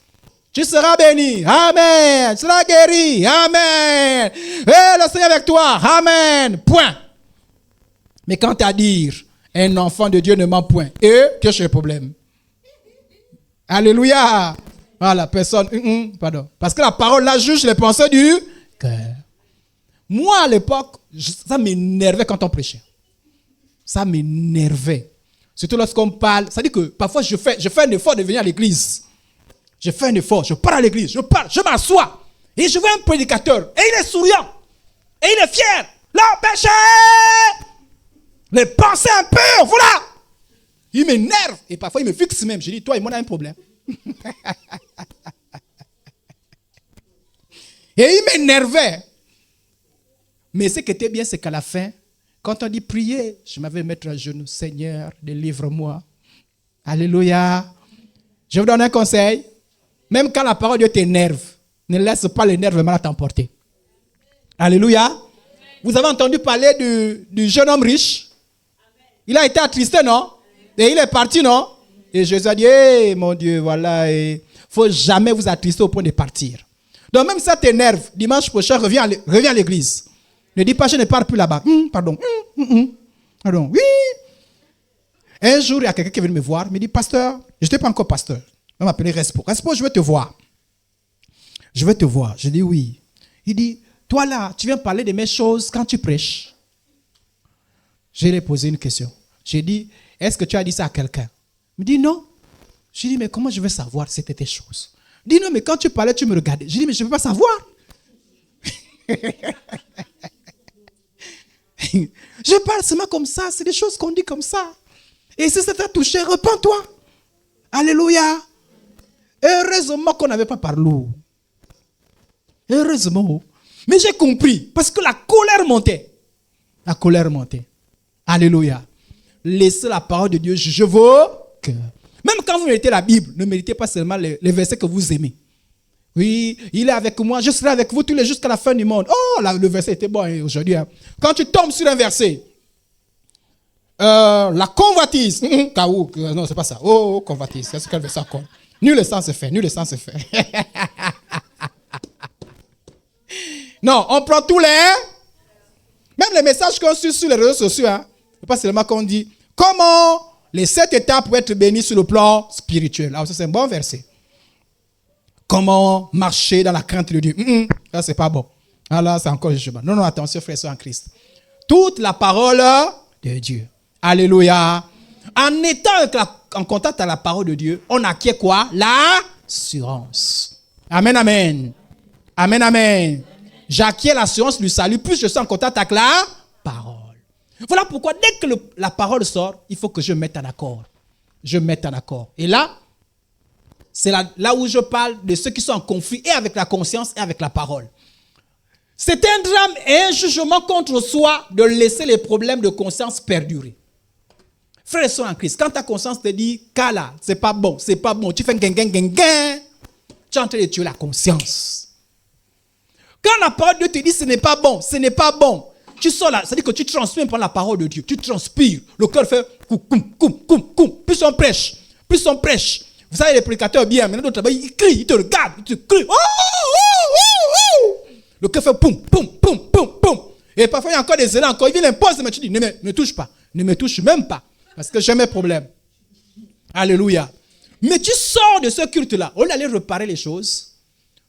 Tu seras béni. Amen. Tu seras guéri. Amen. Le Seigneur avec toi. Amen. Point. Mais quant à dire, un enfant de Dieu ne ment point. Et tu as le problème. Alléluia. Voilà, personne. Pardon. Parce que la parole là juge les pensées du cœur. Moi, à l'époque, ça m'énervait quand on prêchait. Ça m'énervait. Surtout lorsqu'on parle. Ça dit que parfois, je fais un effort de venir à l'église. Je fais un effort. Je pars à l'église. Je parle. Je m'assois. Et je vois un prédicateur. Et il est souriant. Et il est fier. L'homme péché. Les pensées impures. Voilà. Il m'énerve. Et parfois, il me fixe même. Je dis, toi et moi, on a un problème. Et il m'énervait. Mais ce qui était bien, c'est qu'à la fin, quand on dit prier, je m'avais mettre à genoux. Seigneur, délivre-moi. Alléluia. Je vous donne un conseil. Même quand la parole de Dieu t'énerve, ne laisse pas l'énervement t'emporter. Alléluia. Vous avez entendu parler du jeune homme riche? Il a été attristé, non? Et il est parti, non? Et Jésus a dit, hey, mon Dieu, voilà, il ne faut jamais vous attrister au point de partir. Donc même si ça t'énerve, dimanche prochain, reviens à l'église. Ne dis pas, je ne pars plus là-bas. Pardon. Pardon. Oui. Un jour, il y a quelqu'un qui est venu me voir. Il me dit, pasteur, je n'étais pas encore pasteur. On m'a appelé Respo. Respo, je veux te voir. Je veux te voir. Je dis oui. Il dit, toi là, tu viens parler de mes choses quand tu prêches. Je lui ai posé une question. J'ai dit, est-ce que tu as dit ça à quelqu'un? Il me dit non. Je lui ai dit, mais comment je vais savoir si c'était tes choses? Il dit non, mais quand tu parlais, tu me regardais. Je lui ai dit, mais je ne peux pas savoir. Je parle seulement comme ça. C'est des choses qu'on dit comme ça. Et si ça t'a touché, repens-toi. Alléluia. Heureusement qu'on n'avait pas parlé. Heureusement. Mais j'ai compris. Parce que la colère montait. La colère montait. Alléluia. Laissez la parole de Dieu juger vos cœurs. Même quand vous méditez la Bible, ne méditez pas seulement les versets que vous aimez. Oui, il est avec moi, je serai avec vous tous les jours jusqu'à la fin du monde. Oh, là, le verset était bon aujourd'hui. Hein. Quand tu tombes sur un verset, la convoitise. Non, c'est pas ça. Oh, convoitise. C'est quel verset encore? Nul le sang se fait. Nul le sang se fait. Non, on prend tous les... Même les messages qu'on suit sur les réseaux sociaux, hein, c'est pas seulement qu'on dit comment les 7 étapes pour être béni sur le plan spirituel. Alors ça, c'est un bon verset. Comment marcher dans la crainte de Dieu. Ça, c'est pas bon. Ah là, c'est encore jugement. Non, attention, frères et sœurs en Christ. Toute la parole de Dieu. Alléluia. En étant en contact avec la parole de Dieu, on acquiert quoi? L'assurance. Amen, amen. Amen, amen. J'acquiers l'assurance du salut, plus je suis en contact avec la parole. Voilà pourquoi dès que la parole sort, il faut que je me mette en accord. Je me mette en accord. Et là, c'est là où je parle de ceux qui sont en conflit et avec la conscience et avec la parole. C'est un drame et un jugement contre soi de laisser les problèmes de conscience perdurer. Frères et sœurs en Christ, quand ta conscience te dit, Kala, c'est pas bon, tu fais tu es en train de tuer la conscience. Quand la parole de Dieu te dit, ce n'est pas bon, tu sors là, c'est-à-dire que tu transpires par la parole de Dieu, tu transpires, le cœur fait coum, plus on prêche. Vous savez, les prédicateurs bien, maintenant d'autres là-bas, ils crient, ils te regardent, ils te crient. Le cœur fait poum. Et parfois, il y a encore des élans, encore, il vient l'imposer, mais tu dis, ne me touche pas, ne me touche même pas, parce que j'ai mes problèmes. Alléluia. Mais tu sors de ce culte-là, au lieu d'aller réparer les choses,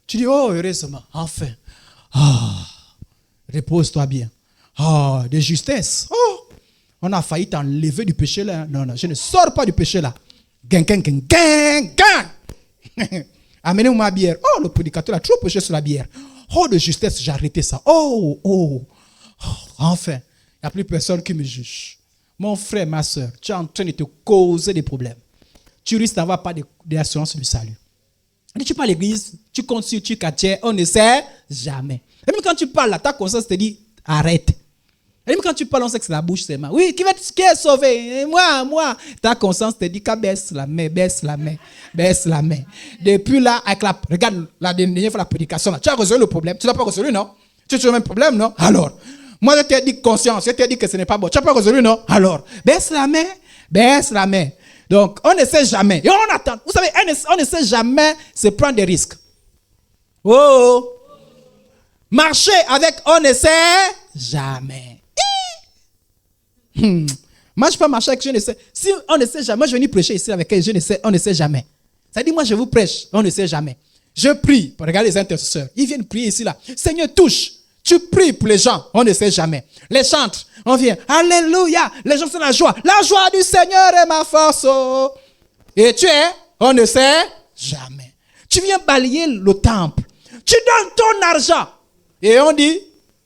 tu dis, oh, heureusement, enfin, repose-toi bien. De justesse. On a failli t'enlever du péché là. Non, je ne sors pas du péché là. Amenez-moi ma bière. Le prédicateur a trop péché sur la bière. De justesse, j'ai arrêté ça. Enfin, il n'y a plus personne qui me juge. Mon frère, ma soeur, tu es en train de te causer des problèmes. Tu risques d'avoir pas d'assurance du salut. Quand tu parles à l'église, tu comptes sur quartier, on ne sait jamais. Et même quand tu parles là, ta conscience te dit, arrête. Et même quand tu parles, on sait que c'est la bouche seulement. Oui, qui est sauvé? Moi. Ta conscience te dit qu'à baisse la main. Depuis là, regarde la dernière fois la prédication, là, tu as résolu le problème. Tu n'as pas résolu, non? Tu as toujours le même problème, non? Alors, moi je t'ai dit conscience, je t'ai dit que ce n'est pas bon. Tu n'as pas résolu, non? Alors, baisse la main. Donc, on ne sait jamais. Et on attend. Vous savez, on ne sait jamais se prendre des risques. Oh! Marcher avec on ne sait jamais. Moi, je peux marcher avec je ne sais. Si on ne sait jamais, moi je vais venir prêcher ici avec elle, on ne sait jamais. Ça dit, moi je vous prêche, on ne sait jamais. Je prie, regardez les intercesseurs, ils viennent prier ici là. Seigneur, touche. Tu pries pour les gens, on ne sait jamais. Les chantres, on vient, alléluia. Les gens sont la joie. La joie du Seigneur est ma force. Et tu es, on ne sait jamais. Tu viens balayer le temple. Tu donnes ton argent. Et on dit,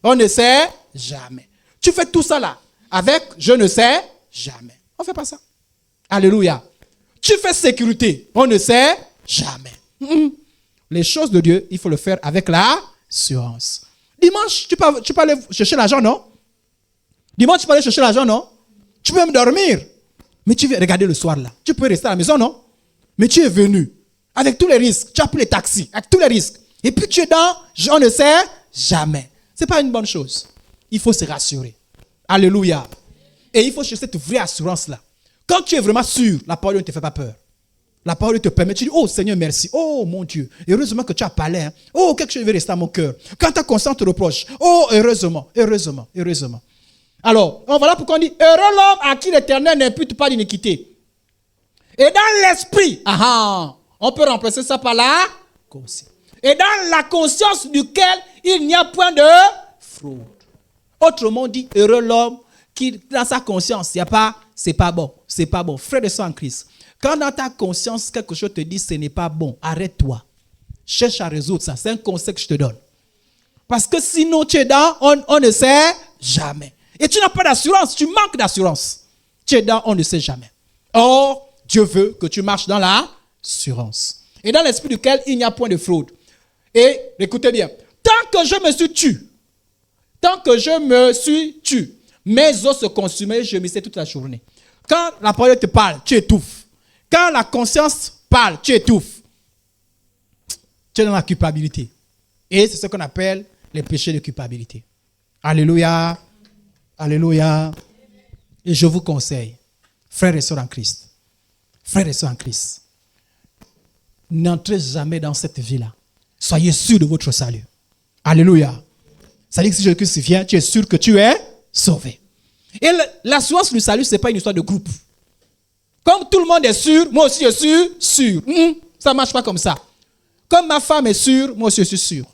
on ne sait jamais. Tu fais tout ça là, avec je ne sais jamais. On ne fait pas ça. Alléluia. Tu fais sécurité, on ne sait jamais. Les choses de Dieu, il faut le faire avec l'assurance. Dimanche, tu peux aller chercher l'argent, non? Dimanche, tu peux aller chercher l'argent, non? Tu peux même dormir. Mais tu viens regarder le soir là. Tu peux rester à la maison, non? Mais tu es venu avec tous les risques. Tu as pris les taxis, avec tous les risques. Et puis tu es dans, on ne sait jamais. Ce n'est pas une bonne chose. Il faut se rassurer. Alléluia. Et il faut chercher cette vraie assurance-là. Quand tu es vraiment sûr, la parole ne te fait pas peur. La parole te permet, tu dis, oh Seigneur, merci. Oh mon Dieu, heureusement que tu as parlé. Hein. Oh, quelque chose veut rester à mon cœur. Quand ta conscience te reproche, oh, heureusement. Alors, voilà pourquoi on dit, heureux l'homme à qui l'Éternel n'impute pas d'iniquité. Et dans l'esprit, on peut remplacer ça par la conscience. Et dans la conscience duquel il n'y a point de fraude. Autrement dit, heureux l'homme qui, dans sa conscience, c'est pas bon. Frère et sœur en Christ. Quand dans ta conscience, quelque chose te dit ce n'est pas bon, arrête-toi. Cherche à résoudre ça. C'est un conseil que je te donne. Parce que sinon, tu es dans, on ne sait jamais. Et tu n'as pas d'assurance, tu manques d'assurance. Tu es dans, on ne sait jamais. Or, Dieu veut que tu marches dans l'assurance. Et dans l'esprit duquel il n'y a point de fraude. Et, écoutez bien, tant que je me suis tué, mes os se consumaient, je me sais toute la journée. Quand la parole te parle, tu étouffes. Quand la conscience parle, tu étouffes. Tu es dans la culpabilité. Et c'est ce qu'on appelle les péchés de culpabilité. Alléluia. Alléluia. Et je vous conseille, frères et sœurs en Christ, n'entrez jamais dans cette vie-là. Soyez sûrs de votre salut. Alléluia. Ça dit que si Jésus vient, tu es sûr que tu es sauvé. Et l'assurance du salut, ce n'est pas une histoire de groupe. Comme tout le monde est sûr, moi aussi je suis sûr. Ça ne marche pas comme ça. Comme ma femme est sûre, moi aussi je suis sûr.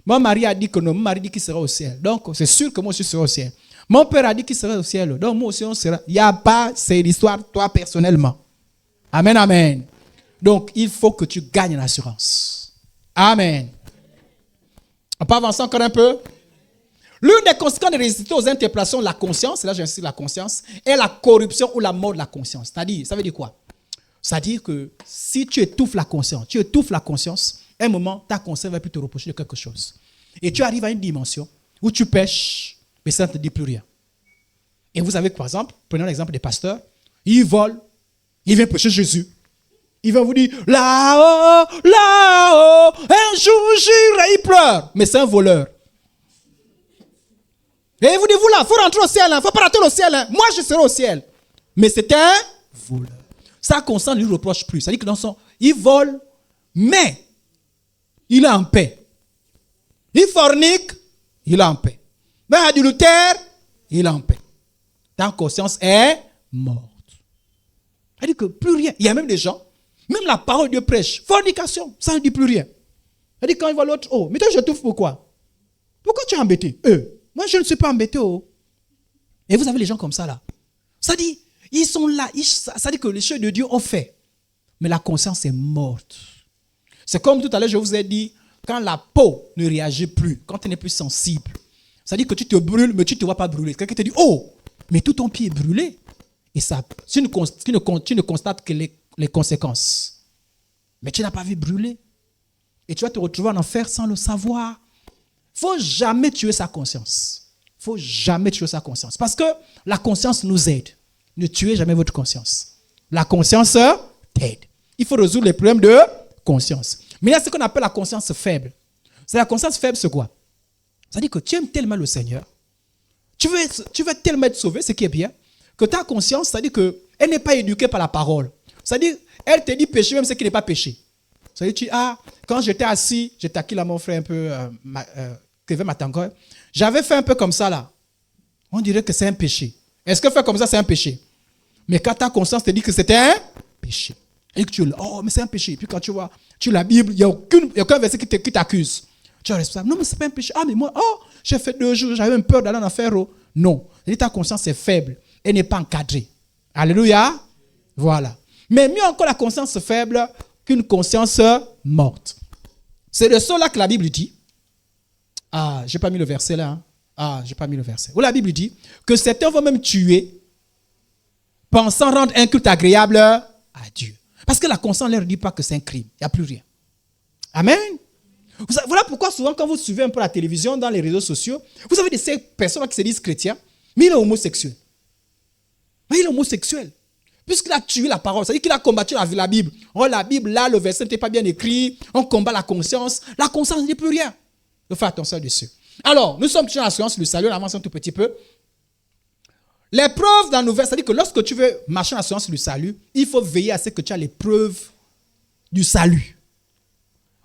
Mon mari a dit que non, mon mari dit qu'il sera au ciel. Donc c'est sûr que moi aussi je serai au ciel. Mon père a dit qu'il sera au ciel. Donc moi aussi on sera. Il n'y a pas, c'est l'histoire toi personnellement. Amen, amen. Donc il faut que tu gagnes l'assurance. Amen. On peut avancer encore un peu? L'une des conséquences de résister aux interpellations de la conscience, et là j'insiste la conscience, est la corruption ou la mort de la conscience. C'est-à-dire, ça veut dire quoi? C'est-à-dire que si tu étouffes la conscience, à un moment, ta conscience va plus te reprocher de quelque chose. Et tu arrives à une dimension où tu pêches, mais ça ne te dit plus rien. Et vous avez, par exemple, prenons l'exemple des pasteurs, ils volent, ils viennent prêcher Jésus. Ils vont vous dire, là-haut, un jour j'irai, il pleure. Mais c'est un voleur. Et vous dites, vous là, il faut rentrer au ciel, il ne faut pas rentrer au ciel. Moi, je serai au ciel. Mais c'est un voleur. Sa conscience ne lui reproche plus. C'est-à-dire que dans son, il vole, mais il est en paix. Il fornique, il est en paix. Mais adultère, il est en paix. Ta conscience est morte. C'est-à-dire que plus rien. Il y a même des gens, même la parole de Dieu prêche, fornication, ça ne dit plus rien. C'est-à-dire quand il voit l'autre, oh, mais toi je t'ouvre pourquoi? Pourquoi tu es embêté? Moi, je ne suis pas embêté. Et vous avez les gens comme ça, là. Ça dit, ils sont là. Ça dit que les choses de Dieu ont fait. Mais la conscience est morte. C'est comme tout à l'heure, je vous ai dit, quand la peau ne réagit plus, quand elle n'est plus sensible, ça dit que tu te brûles, mais tu ne te vois pas brûler. Quelqu'un te dit, oh, mais tout ton pied est brûlé. Et ça, tu ne constates que les conséquences. Mais tu n'as pas vu brûler. Et tu vas te retrouver en enfer sans le savoir. Il ne faut jamais tuer sa conscience. ne faut jamais tuer sa conscience. Parce que la conscience nous aide. Ne tuez jamais votre conscience. La conscience t'aide. Il faut résoudre les problèmes de conscience. Mais il y a ce qu'on appelle la conscience faible. C'est la conscience faible, c'est quoi? C'est-à-dire que tu aimes tellement le Seigneur, tu veux tellement être sauvé, ce qui est bien, que ta conscience, c'est-à-dire qu'elle n'est pas éduquée par la parole. C'est-à-dire, elle te dit péché, même ce qui n'est pas péché. C'est-à-dire, quand j'étais assis, j'ai taqué là mon frère un peu, Kevin Matangoy, j'avais fait un peu comme ça là. On dirait que c'est un péché. Est-ce que faire comme ça, c'est un péché? Mais quand ta conscience te dit que c'était un péché, et que tu dis, oh, mais c'est un péché. Puis quand tu vois, tu la Bible, il n'y a aucun verset qui t'accuse. Tu es responsable. Non, mais ce n'est pas un péché. Ah, mais moi, j'ai fait 2 jours, j'avais même peur d'aller en enfer. Non. Ta conscience est faible. Elle n'est pas encadrée. Alléluia. Voilà. Mais mieux encore la conscience faible qu'une conscience morte. C'est de cela que la Bible dit. Ah, je n'ai pas mis le verset là. Je n'ai pas mis le verset. Où la Bible dit que certains vont même tuer, pensant rendre un culte agréable à Dieu. Parce que la conscience ne leur dit pas que c'est un crime. Il n'y a plus rien. Amen. Voilà pourquoi souvent quand vous suivez un peu la télévision, dans les réseaux sociaux, vous avez ces personnes qui se disent chrétiens, mais il est homosexuel. Mais il est homosexuel. Puisqu'il a tué la parole, c'est-à-dire qu'il a combattu la Bible. Oh, la Bible, là, le verset n'était pas bien écrit, on combat la conscience. La conscience ne dit plus rien. Il faut faire attention dessus. Alors, nous sommes toujours dans l'assurance du salut, on avance un tout petit peu. Les preuves dans la nouvelle, c'est-à-dire que lorsque tu veux marcher dans l'assurance du salut, il faut veiller à ce que tu as les preuves du salut.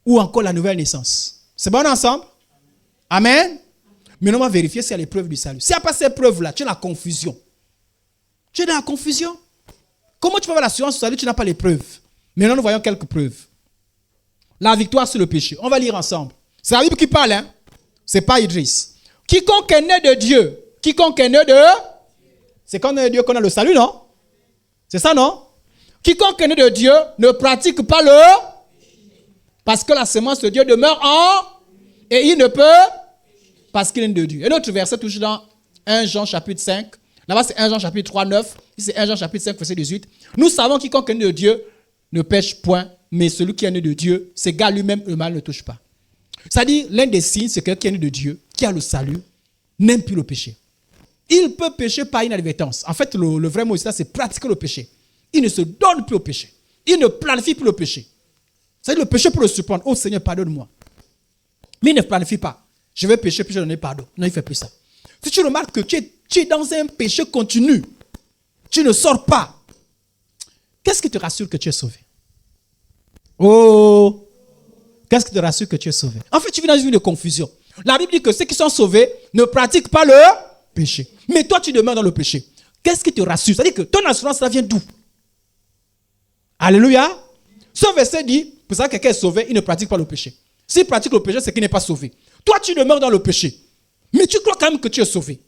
Ou encore la nouvelle naissance. C'est bon ensemble? Amen? Mais on va vérifier s'il y a les preuves du salut. S'il n'y a pas ces preuves-là, tu es dans la confusion. Tu es dans la confusion. Comment tu peux avoir l'assurance du salut, tu n'as pas les preuves? Maintenant, nous voyons quelques preuves. La victoire sur le péché. On va lire ensemble. C'est la Bible qui parle, hein? Ce n'est pas Idriss. Quiconque est né de Dieu. Quiconque est né de... C'est quand on est de Dieu qu'on a le salut, non? C'est ça, non? Quiconque est né de Dieu ne pratique pas le... Parce que la semence de Dieu demeure en... Et il ne peut... Parce qu'il est né de Dieu. Et notre verset, toujours dans 1 Jean chapitre 5. Là-bas, c'est 1 Jean chapitre 3, 9. Ici, c'est 1 Jean chapitre 5, verset 18. Nous savons quiconque est né de Dieu ne pêche point. Mais celui qui est né de Dieu, c'est gars lui-même, le mal ne touche pas. C'est-à-dire, l'un des signes, c'est que quelqu'un qui est né de Dieu, qui a le salut, n'aime plus le péché. Il peut pécher par inadvertance. En fait, le vrai mot, c'est pratiquer le péché. Il ne se donne plus au péché. Il ne planifie plus le péché. C'est-à-dire, le péché pour le surprendre. Oh Seigneur, pardonne-moi. Mais il ne planifie pas. Je vais pécher, puis je vais donner pardon. Non, il ne fait plus ça. Si tu remarques que tu es dans un péché continu, tu ne sors pas, qu'est-ce qui te rassure que tu es sauvé? Oh! Qu'est-ce qui te rassure que tu es sauvé? En fait, tu vis dans une vie de confusion. La Bible dit que ceux qui sont sauvés ne pratiquent pas le péché. Mais toi, tu demeures dans le péché. Qu'est-ce qui te rassure? C'est-à-dire que ton assurance, ça vient d'où? Alléluia. Ce verset dit, pour ça que quelqu'un est sauvé, il ne pratique pas le péché. S'il pratique le péché, c'est qu'il n'est pas sauvé. Toi, tu demeures dans le péché. Mais tu crois quand même que tu es sauvé.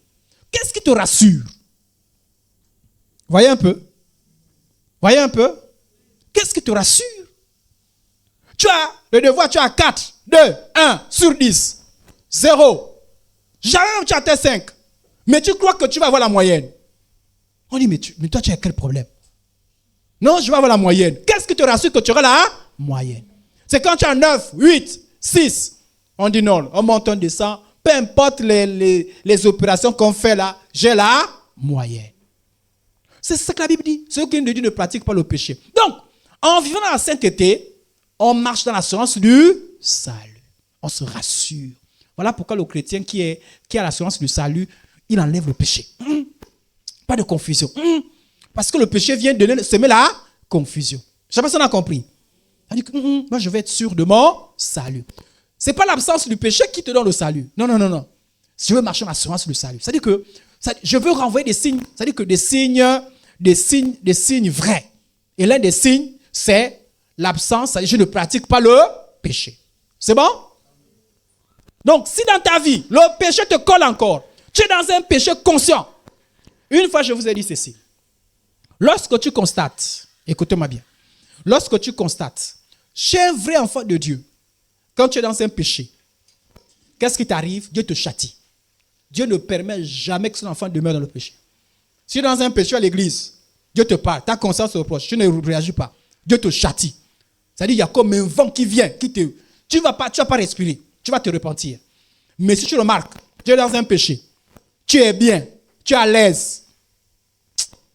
Qu'est-ce qui te rassure? Voyez un peu. Voyez un peu. Qu'est-ce qui te rassure? Tu as le devoir, tu as 4, 2, 1 sur 10. 0. Jamais même tu as tes 5. Mais tu crois que tu vas avoir la moyenne. On dit, mais toi, tu as quel problème? Non, je vais avoir la moyenne. Qu'est-ce qui te rassure que tu auras la moyenne? C'est quand tu as 9, 8, 6. On dit non, on monte, on descend. Peu importe les opérations qu'on fait là, j'ai la moyenne. C'est ce que la Bible dit. Ceux qui ne pratiquent pas le péché. Donc, en vivant dans la sainteté, on marche dans l'assurance du salut. On se rassure. Voilà pourquoi le chrétien qui a l'assurance du salut, il enlève le péché. Pas de confusion. Parce que le péché vient de semer la confusion. Je ne sais pas si on a compris. On dit que moi je vais être sûr de mon salut. Ce n'est pas l'absence du péché qui te donne le salut. Non, non, non, non. Je veux marcher en assurance du salut. C'est-à-dire que je veux renvoyer des signes. C'est-à-dire que des signes vrais. Et l'un des signes, c'est l'absence. C'est-à-dire que je ne pratique pas le péché. C'est bon? Donc, si dans ta vie, le péché te colle encore, tu es dans un péché conscient. Une fois, je vous ai dit ceci. Lorsque tu constates, écoutez-moi bien, lorsque tu constates, chez un vrai enfant de Dieu, quand tu es dans un péché, qu'est-ce qui t'arrive? Dieu te châtie. Dieu ne permet jamais que son enfant demeure dans le péché. Si tu es dans un péché à l'église, Dieu te parle, ta conscience te reproche, tu ne réagis pas. Dieu te châtie. C'est-à-dire qu'il y a comme un vent qui vient, tu ne vas pas respirer, tu vas te repentir. Mais si tu remarques, tu es dans un péché, tu es bien, tu es à l'aise,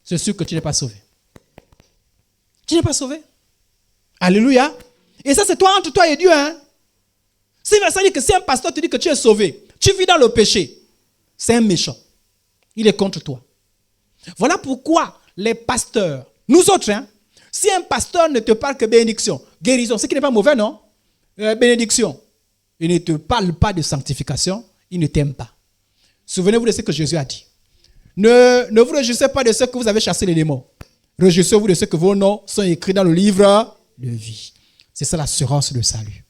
c'est sûr que tu n'es pas sauvé. Tu n'es pas sauvé. Alléluia. Et ça, c'est toi entre toi et Dieu. Hein? Ça veut dire que si un pasteur te dit que tu es sauvé, tu vis dans le péché, c'est un méchant. Il est contre toi. Voilà pourquoi les pasteurs, nous autres, hein, si un pasteur ne te parle que bénédiction, guérison, ce qui n'est pas mauvais, non? Bénédiction. Il ne te parle pas de sanctification, il ne t'aime pas. Souvenez-vous de ce que Jésus a dit. Ne vous réjouissez pas de ce que vous avez chassé les démons. Réjouissez-vous de ce que vos noms sont écrits dans le livre de vie. C'est ça l'assurance du salut.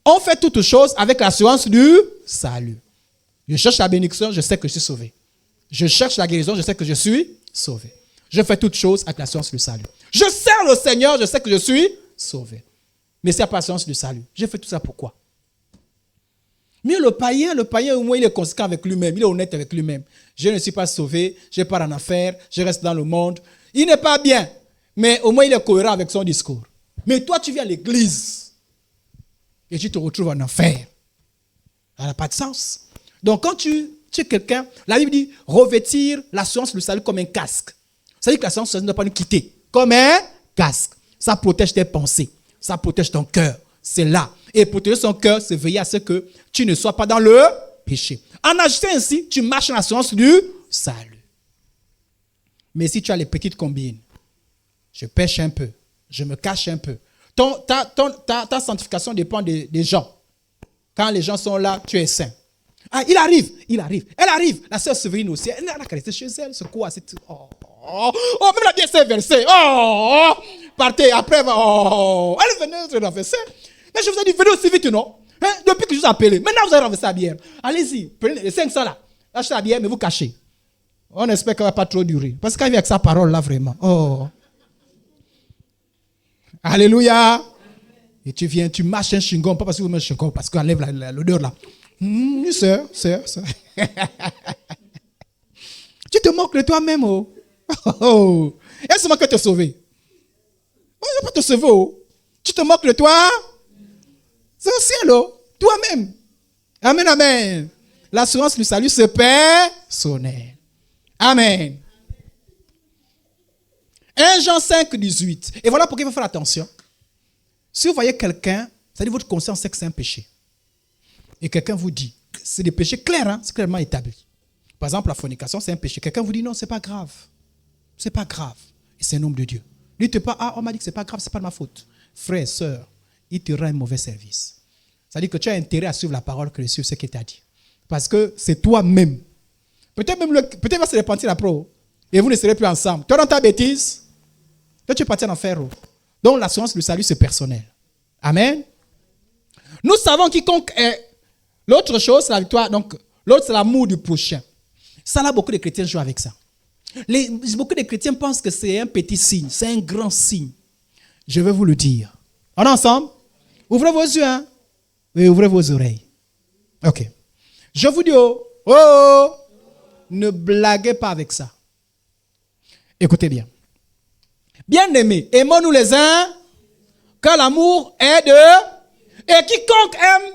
On fait toutes choses avec l'assurance du salut. Je cherche la bénédiction, je sais que je suis sauvé. Je cherche la guérison, je sais que je suis sauvé. Je fais toutes choses avec l'assurance du salut. Je sers le Seigneur, je sais que je suis sauvé. Mais c'est pas l'assurance du salut. Je fais tout ça pourquoi? Mais le païen, au moins, il est conséquent avec lui-même. Il est honnête avec lui-même. Je ne suis pas sauvé, je pars en enfer, je reste dans le monde. Il n'est pas bien, mais au moins, il est cohérent avec son discours. Mais toi, tu viens à l'église et tu te retrouves en enfer. Ça n'a pas de sens. Donc, quand tu es quelqu'un, la Bible dit revêtir l'assurance du salut comme un casque. Ça veut dire que l'assurance du salut ne doit pas nous quitter. Comme un casque. Ça protège tes pensées. Ça protège ton cœur. C'est là. Et protéger son cœur, c'est veiller à ce que tu ne sois pas dans le péché. En agissant ainsi, tu marches dans l'assurance du salut. Mais si tu as les petites combines, je pêche un peu, je me cache un peu. Ta sanctification dépend des gens. Quand les gens sont là, tu es saint. Ah, il arrive, elle arrive. La sœur Séverine aussi, elle a caressé chez elle, c'est quoi? Même la bien s'est versée. Partez, après, elle venait se renverser. Mais je vous ai dit, venez aussi vite, non? Hein? Depuis que je vous ai appelé. Maintenant, vous avez renversé la bière. Allez-y, prenez les 500 là. Achetez la bière, mais vous cachez. On espère qu'elle ne va pas trop durer. Parce qu'elle vient avec sa parole là, vraiment. Oh. Alléluia. Et tu viens, tu marches un chewing-gum, pas parce que vous mangez un chewing-gum, parce qu'on enlève l'odeur là. Sœur. Tu te moques de toi-même, oh. Est-ce que tu es sauvé? On ne va pas te sauver, oh. Tu te moques de toi? C'est au ciel, oh. Toi-même. Amen, amen. L'assurance du salut, c'est personnel. Amen. 1 Jean 5, 18. Et voilà pourquoi il faut faire attention. Si vous voyez quelqu'un, c'est-à-dire votre conscience sait que c'est un péché. Et quelqu'un vous dit, c'est des péchés clairs, hein, c'est clairement établi. Par exemple, la fornication, c'est un péché. Quelqu'un vous dit, non, c'est pas grave. C'est pas grave. Et c'est un homme de Dieu. Ne dites pas, on m'a dit que c'est pas grave, c'est pas de ma faute. Frère, sœur, il te rend un mauvais service. C'est-à-dire que tu as intérêt à suivre la parole que suivre ce qu'il t'a dit. Parce que c'est toi-même. Peut-être va se repentir après. Et vous ne serez plus ensemble. Toi, dans ta bêtise, toi, tu es parti en enfer. Donc, l'assurance du salut, c'est personnel. Amen. Nous savons quiconque est. L'autre chose, c'est la victoire. Donc, l'autre, c'est l'amour du prochain. Ça, là, beaucoup de chrétiens jouent avec ça. Beaucoup de chrétiens pensent que c'est un petit signe. C'est un grand signe. Je vais vous le dire. On est ensemble? Ouvrez vos yeux, hein? Oui, ouvrez vos oreilles. Ok. Je vous dis, ne blaguez pas avec ça. Écoutez bien. Bien-aimés, aimons-nous les uns, car l'amour est de... Et quiconque aime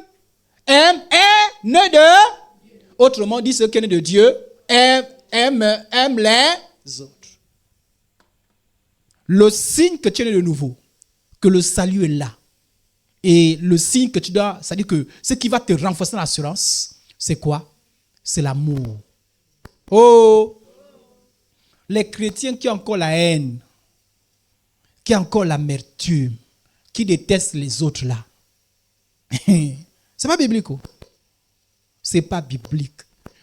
est né de... Autrement dit, ce qui est né de Dieu aime les autres. Le signe que tu es né de nouveau, que le salut est là, et le signe que tu dois, c'est-à-dire que ce qui va te renforcer l'assurance, c'est quoi? C'est l'amour. Oh! Les chrétiens qui ont encore la haine, qui ont encore l'amertume, qui détestent les autres là. C'est pas biblique. C'est pas biblique.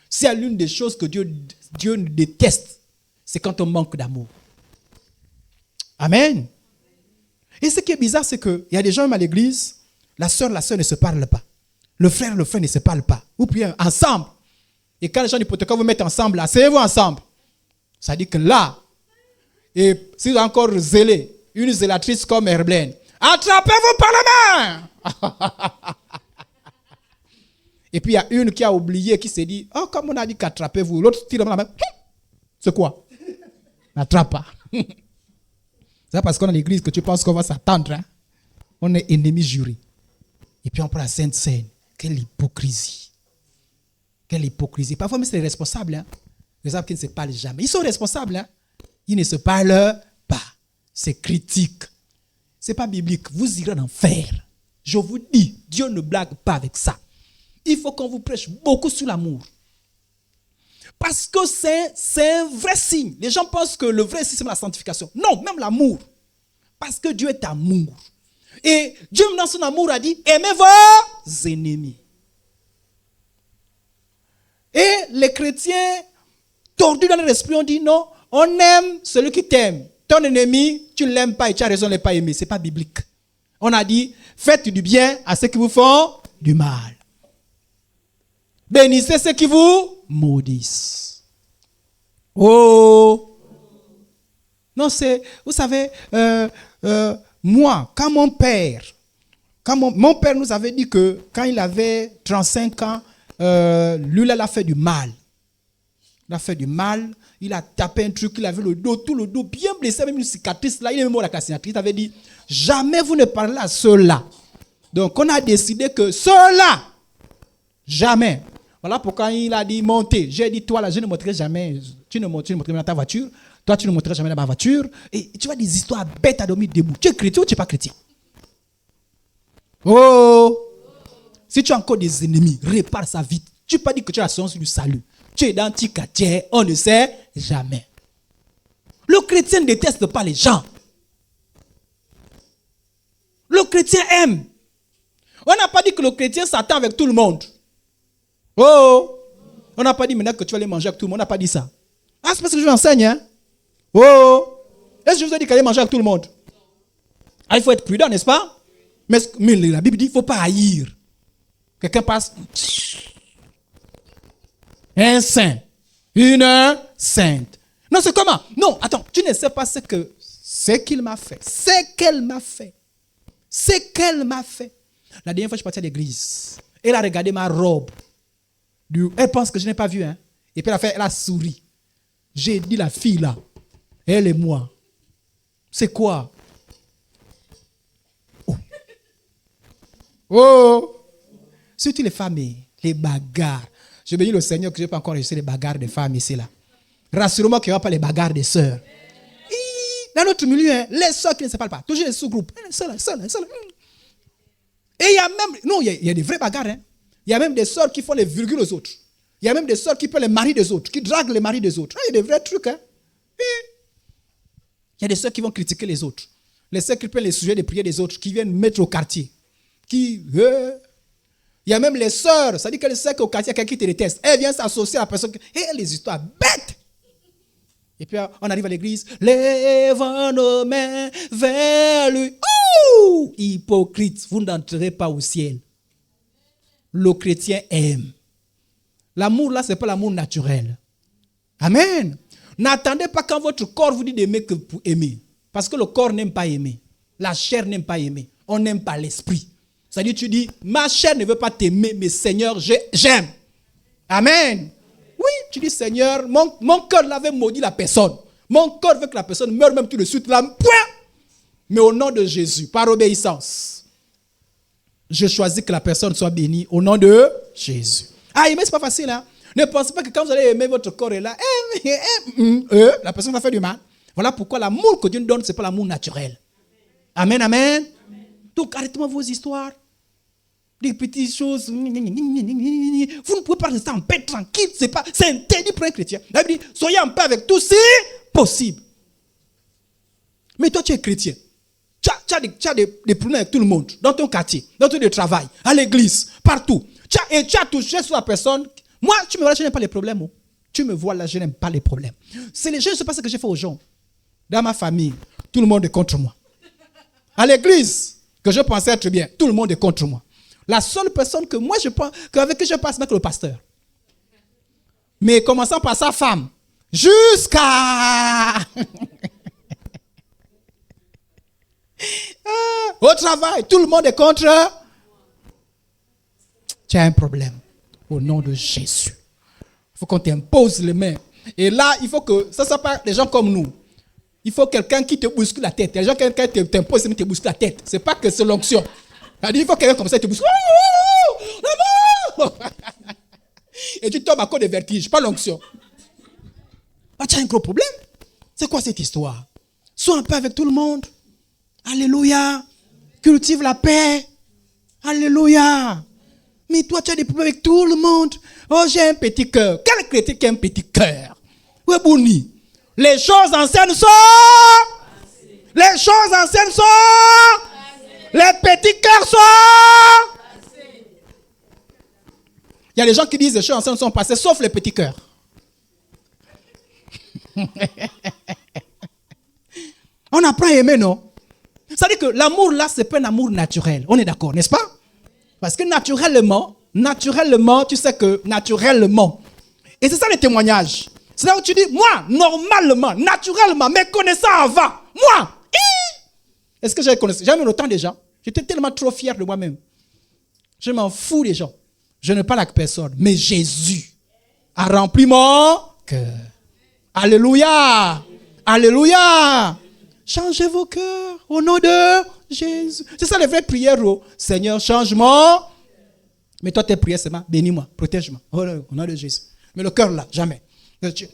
S'il y a l'une des choses que Dieu déteste, c'est quand on manque d'amour. Amen. Et ce qui est bizarre, c'est qu'il y a des gens même à l'église, la sœur ne se parle pas. Le frère ne se parle pas. Ou bien ensemble. Et quand les gens du protocole vous mettent ensemble, asseyez-vous ensemble. Ça dit que là, et si vous êtes encore zélé, une zélatrice comme Herblaine, attrapez-vous par la main. Et puis il y a une qui a oublié, qui s'est dit, oh, comme on a dit qu'attrapez-vous, l'autre tire la main. C'est quoi? N'attrape pas. C'est parce qu'on est à l'église que tu penses qu'on va s'attendre. Hein? On est ennemis jurés. Et puis on prend la Sainte Seine. Quelle hypocrisie. Quelle hypocrisie. Parfois, mais c'est les responsables. Hein? Les arbres qui ne se parlent jamais. Ils sont responsables. Hein? Ils ne se parlent pas. C'est critique. Ce n'est pas biblique. Vous irez en enfer. Je vous dis, Dieu ne blague pas avec ça. Il faut qu'on vous prêche beaucoup sur l'amour. Parce que c'est un vrai signe. Les gens pensent que le vrai signe, c'est la sanctification. Non, même l'amour. Parce que Dieu est amour. Et Dieu, dans son amour, a dit, aimez vos ennemis. Et les chrétiens, tordus dans leur esprit, ont dit, non, on aime celui qui t'aime. Ton ennemi, tu ne l'aimes pas et tu as raison de ne pas aimer. Ce n'est pas biblique. On a dit, faites du bien à ceux qui vous font du mal. Bénissez ceux qui vous maudissent. Oh! Non, c'est, vous savez, moi, quand mon père nous avait dit que quand il avait 35 ans, lui, là, il a fait du mal. Il a fait du mal, il a tapé un truc, il avait tout le dos bien blessé, même une cicatrice là, il est même mort avec la cicatrice. Il avait dit, jamais vous ne parlez à ceux-là. Donc, on a décidé que ceux-là, jamais. Voilà pourquoi il a dit montez. J'ai dit, toi là, je ne montrerai jamais. Tu ne montrerai jamais dans ta voiture. Toi, tu ne montrerai jamais dans ma voiture. Et tu vois des histoires bêtes à dormir debout. Tu es chrétien ou tu n'es pas chrétien? Oh! Si tu as encore des ennemis, répare ça vite. Tu ne peux pas dire que tu as la science du salut. Tu es dans Ticatier, on ne sait jamais. Le chrétien ne déteste pas les gens. Le chrétien aime. On n'a pas dit que le chrétien s'attend avec tout le monde. Oh! On n'a pas dit maintenant que tu vas aller manger avec tout le monde. On n'a pas dit ça. Ah, c'est parce que je vous enseigne, hein? Oh! Est-ce que je vous ai dit qu'aller manger avec tout le monde? Ah, il faut être prudent, n'est-ce pas? Mais la Bible dit qu'il ne faut pas haïr. Quelqu'un passe. Un saint. Une sainte. Non, c'est comment? Non, attends, tu ne sais pas ce qu'il m'a fait. Ce qu'elle m'a fait. Ce qu'elle m'a fait. La dernière fois, je suis parti à l'église. Elle a regardé ma robe. Elle pense que je n'ai pas vu. Hein? Et puis elle a souri. J'ai dit la fille là. Elle et moi. C'est quoi? Oh. Oh. Surtout les femmes, les bagarres. Je bénis le Seigneur que je n'ai pas encore réussi les bagarres des femmes ici là. Rassure-moi qu'il n'y aura pas les bagarres des sœurs. Dans notre milieu, hein, les sœurs qui ne se parlent pas. Toujours les sous-groupes. Et il y a même... Non, il y a des vraies bagarres. Hein. Il y a même des sœurs qui font les virgules aux autres. Il y a même des sœurs qui prennent les maris des autres, qui draguent les maris des autres. Il y a des vrais trucs. Hein. Il y a des sœurs qui vont critiquer les autres. Les sœurs qui prennent les sujets de prière des autres, qui viennent mettre au quartier. Il y a même les sœurs, ça dit que les sœurs au quartier, quelqu'un qui te déteste. Elle vient s'associer à la personne. Et les histoires bêtes. Et puis on arrive à l'église. Lèvons nos mains vers lui. Ouh! Hypocrite, vous n'entrerez pas au ciel. Le chrétien aime. L'amour là, ce n'est pas l'amour naturel. Amen. N'attendez pas quand votre corps vous dit d'aimer que pour aimer. Parce que le corps n'aime pas aimer. La chair n'aime pas aimer. On n'aime pas l'esprit. C'est-à-dire, tu dis, ma chair ne veut pas t'aimer, mais Seigneur, j'aime. Amen. Oui, tu dis, Seigneur, mon cœur l'avait maudit la personne. Mon cœur veut que la personne meure même tout de suite. Là, point. Mais au nom de Jésus, par obéissance, je choisis que la personne soit bénie au nom de Jésus. Ah, aimer, ce n'est pas facile. Hein? Ne pensez pas que quand vous allez aimer, votre corps est là. La personne va faire du mal. Voilà pourquoi l'amour que Dieu nous donne, ce n'est pas l'amour naturel. Amen, amen. Donc, arrêtez-moi vos histoires. Des petites choses. Vous ne pouvez pas rester en paix tranquille. C'est interdit pour un chrétien. La Bible dit, soyez en paix avec tous si possible. Mais toi, tu es chrétien. Tu as des problèmes avec tout le monde. Dans ton quartier, dans ton lieu de travail, à l'église, partout. Et tu as touché sur la personne. Moi, tu me vois là, je n'aime pas les problèmes. Oh. Tu me vois là, je n'aime pas les problèmes. C'est les gens, je ne sais pas ce que j'ai fait aux gens. Dans ma famille, tout le monde est contre moi. À l'église, que je pensais être bien, tout le monde est contre moi. La seule personne que moi, avec qui je passe, c'est le pasteur. Mais commençant par sa femme, jusqu'à... au travail, tout le monde est contre. Tu as un problème. Au nom de Jésus. Il faut qu'on t'impose les mains. Et là, il faut que... Ça ne soit pas des gens comme nous. Il faut quelqu'un qui te bouscule la tête. Les gens, quelqu'un qui t'impose, mais te bouscule la tête. Ce n'est pas que c'est l'onction. Il faut quelqu'un comme ça qui te bouscule. Et tu tombes à cause de vertige, pas l'onction. Ah, tu as un gros problème. C'est quoi cette histoire? Sois en paix avec tout le monde. Alléluia. Cultive la paix. Alléluia. Mais toi, tu as des problèmes avec tout le monde. Oh, j'ai un petit cœur. Quel chrétien qui a un petit cœur? Oui, Bouni. Les choses anciennes sont. Les choses anciennes sont. Les petits cœurs sont. Il y a des gens qui disent les choses anciennes sont passées, sauf les petits cœurs. On apprend à aimer, non? Ça veut dire que l'amour là, c'est pas un amour naturel. On est d'accord, n'est-ce pas? Parce que naturellement, tu sais que naturellement. Et c'est ça le témoignage. C'est là où tu dis, moi, normalement, naturellement, me connaissant avant, moi, est-ce que j'avais connaissé? J'avais autant de gens. J'étais tellement trop fier de moi-même. Je m'en fous des gens. Je ne parle avec personne. Mais Jésus a rempli mon cœur. Alléluia. Alléluia. Changez vos cœurs au nom de Jésus. C'est ça les vraies prières. Oh. Seigneur, change-moi. Mais toi, tes prières, c'est moi. Bénis-moi, protège-moi. Au nom de Jésus. Mais le cœur là, jamais.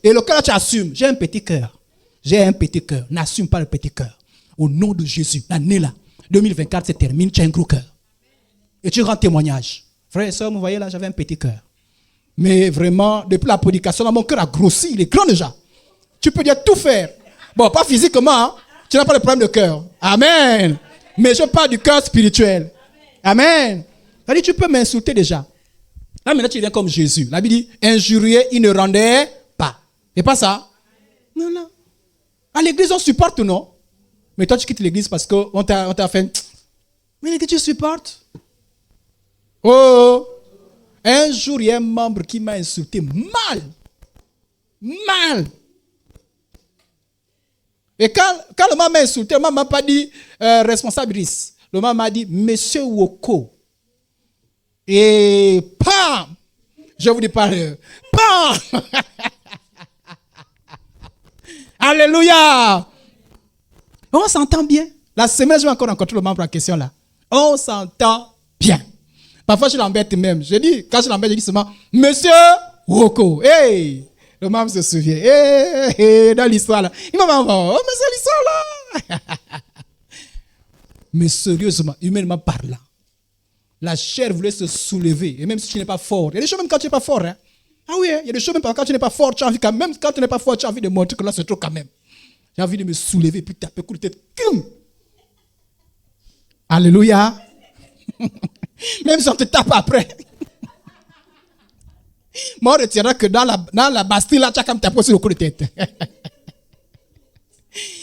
Et le cœur là, tu assumes. J'ai un petit cœur. J'ai un petit cœur. N'assume pas le petit cœur. Au nom de Jésus, l'année là, 2024 se termine, tu as un gros cœur. Et tu rends témoignage. Frères et sœurs, vous voyez là, j'avais un petit cœur. Mais vraiment, depuis la prédication, là, mon cœur a grossi, il est grand déjà. Tu peux dire tout faire. Bon, pas physiquement, hein. Tu n'as pas de problème de cœur. Amen. Mais je parle du cœur spirituel. Amen. C'est-à-dire, tu peux m'insulter déjà. Là, maintenant, tu viens comme Jésus. La Bible dit, injurier, il ne rendait pas. C'est pas ça? Non, non. À l'église, on supporte, non? Mais toi, tu quittes l'église parce qu'on t'a fait... Mais l'église, tu supportes? Oh! Un jour, il y a un membre qui m'a insulté mal. Mal. Et quand le membre m'a insulté, le membre m'a pas dit responsable risque. Le membre m'a dit Monsieur Woko. Et pam! Je vous dis pas pam! Alléluia! On s'entend bien. La semaine, je vais encore rencontrer le membre en question là. On s'entend bien. Parfois, je l'embête même. Quand je l'embête, je dis seulement Monsieur Woko. Hey! Le membre se souvient. Hey, dans l'histoire là. Il m'a dit, oh, mais c'est l'histoire là. Mais sérieusement, humainement parlant, la chair voulait se soulever. Et même si tu n'es pas fort. Il y a des choses même quand tu n'es pas fort. Hein. Ah oui, il y a des choses même quand tu n'es pas fort, tu as envie quand même. Quand tu n'es pas fort, tu as envie de montrer que là, c'est trop quand même. J'ai envie de me soulever, puis taper coup de tête. Alléluia. Même si on te tape après. Moi, on retiendra que dans la Bastille, là, tu as quand même tapé sur le coup de tête.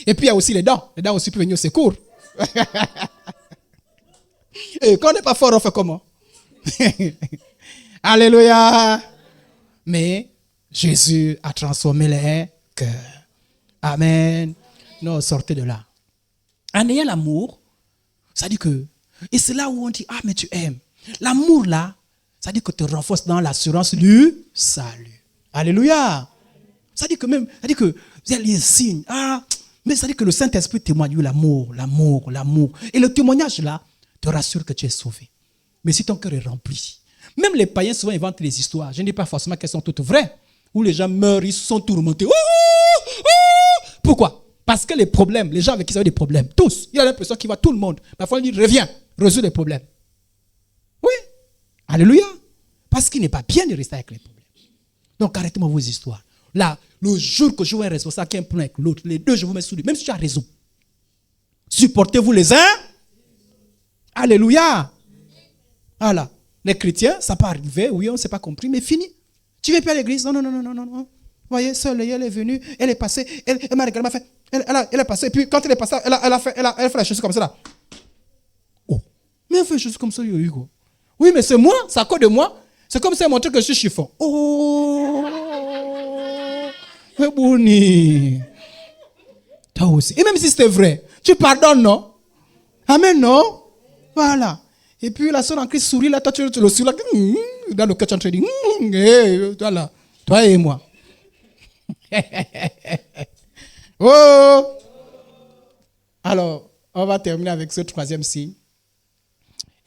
Et puis, il y a aussi les dents. Les dents aussi peuvent venir au secours. Et quand on n'est pas fort, on fait comment? Alléluia. Mais Jésus a transformé les cœurs. Amen. Non, sortez de là. En ayant l'amour, ça dit que... Et c'est là où on dit, ah, mais tu aimes. L'amour, là, ça dit que tu te renforces dans l'assurance du salut. Alléluia. Ça dit que même, ça dit que vous avez les signes. Ah, mais ça dit que le Saint-Esprit témoigne l'amour, l'amour, l'amour. Et le témoignage là te rassure que tu es sauvé. Mais si ton cœur est rempli, même les païens souvent inventent des histoires. Je ne dis pas forcément qu'elles sont toutes vraies. Où les gens meurent, ils sont tourmentés. Pourquoi? Parce que les problèmes, les gens avec qui ils ont des problèmes, tous, il a l'impression qu'il voit tout le monde. Parfois il dit, reviens, résous les problèmes. Oui. Alléluia. Parce qu'il n'est pas bien de rester avec les problèmes. Donc arrêtez-moi vos histoires. Là, le jour que je vois un responsable qui a un problème avec l'autre, les deux, je vous mets sous lui, même si tu as raison. Supportez-vous les uns. Alléluia. Voilà. Les chrétiens, ça peut arriver, oui, on ne s'est pas compris, mais fini. Tu ne viens plus à l'église? Non, non, non, non, non, non. Vous voyez, seule, elle est venue, elle est passée, elle m'a regardé, elle m'a fait, elle est passée, et puis quand elle est passée, elle a fait la chose comme ça là. Oh, mais elle fait la chose comme ça, Hugo. Oui, mais c'est moi, c'est à cause de moi. C'est comme si elle montrait que je suis chiffon. Oh, mais Bouni. Toi aussi. Et même si c'était vrai, tu pardonnes, non? Amen, non? Voilà. Et puis la soeur en Christ sourit, là, toi tu le souris, là, dans le cœur, tu es en train de dire, voilà, toi et moi. Oh! Alors, on va terminer avec ce troisième signe.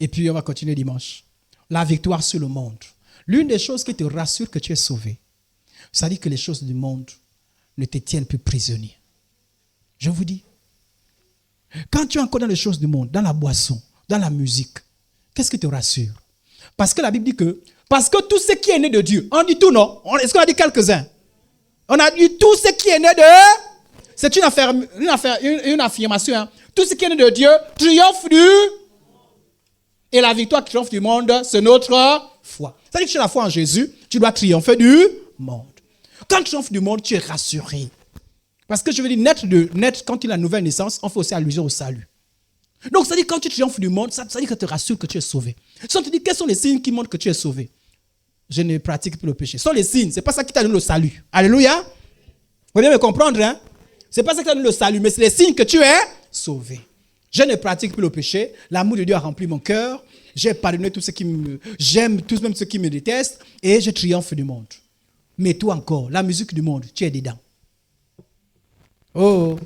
Et puis, on va continuer dimanche. La victoire sur le monde. L'une des choses qui te rassure que tu es sauvé, ça dit que les choses du monde ne te tiennent plus prisonnier. Je vous dis, quand tu es encore dans les choses du monde, dans la boisson, dans la musique, qu'est-ce qui te rassure? Parce que la Bible dit que, parce que tout ce qui est né de Dieu, on dit tout, non? Est-ce qu'on a dit quelques-uns? On a dit tout ce qui est né de... C'est une affirmation. Hein? Tout ce qui est né de Dieu triomphe du... Et la victoire qui triomphe du monde, c'est notre foi. C'est-à-dire que tu as la foi en Jésus, tu dois triompher du monde. Quand tu triomphes du monde, tu es rassuré. Parce que je veux dire, naître quand il a une nouvelle naissance, on fait aussi allusion au salut. Donc, ça dit quand tu triomphes du monde, ça dit que tu te rassures que tu es sauvé. Si on te dit quels sont les signes qui montrent que tu es sauvé, je ne pratique plus le péché. Ce sont les signes, ce n'est pas ça qui t'a donné le salut. Alléluia. Vous devez me comprendre, hein? Ce n'est pas ça qui t'a donné le salut, mais c'est les signes que tu es sauvé. Je ne pratique plus le péché. L'amour de Dieu a rempli mon cœur. J'ai pardonné tous ceux qui me... J'aime tous même ceux qui me détestent. Et je triomphe du monde. Mais toi encore, la musique du monde, tu es dedans. Oh,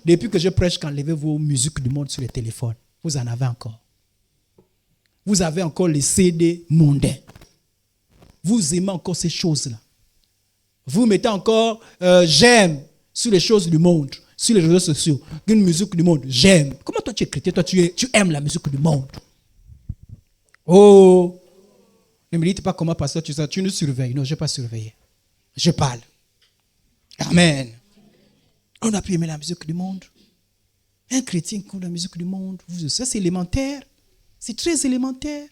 depuis que je prêche qu'enlevez vos musiques du monde sur les téléphones, vous en avez encore. Vous avez encore les CD mondains. Vous aimez encore ces choses-là. Vous mettez encore j'aime sur les choses du monde, sur les réseaux sociaux. Une musique du monde, j'aime. Comment toi tu es chrétien, toi tu aimes la musique du monde? Oh, ne me dites pas comment pasteur tu nous surveilles. Non, je n'ai pas surveillé. Je parle. Amen. On a pu aimer la musique du monde. Un chrétien qui aime la musique du monde, ça c'est élémentaire. C'est très élémentaire.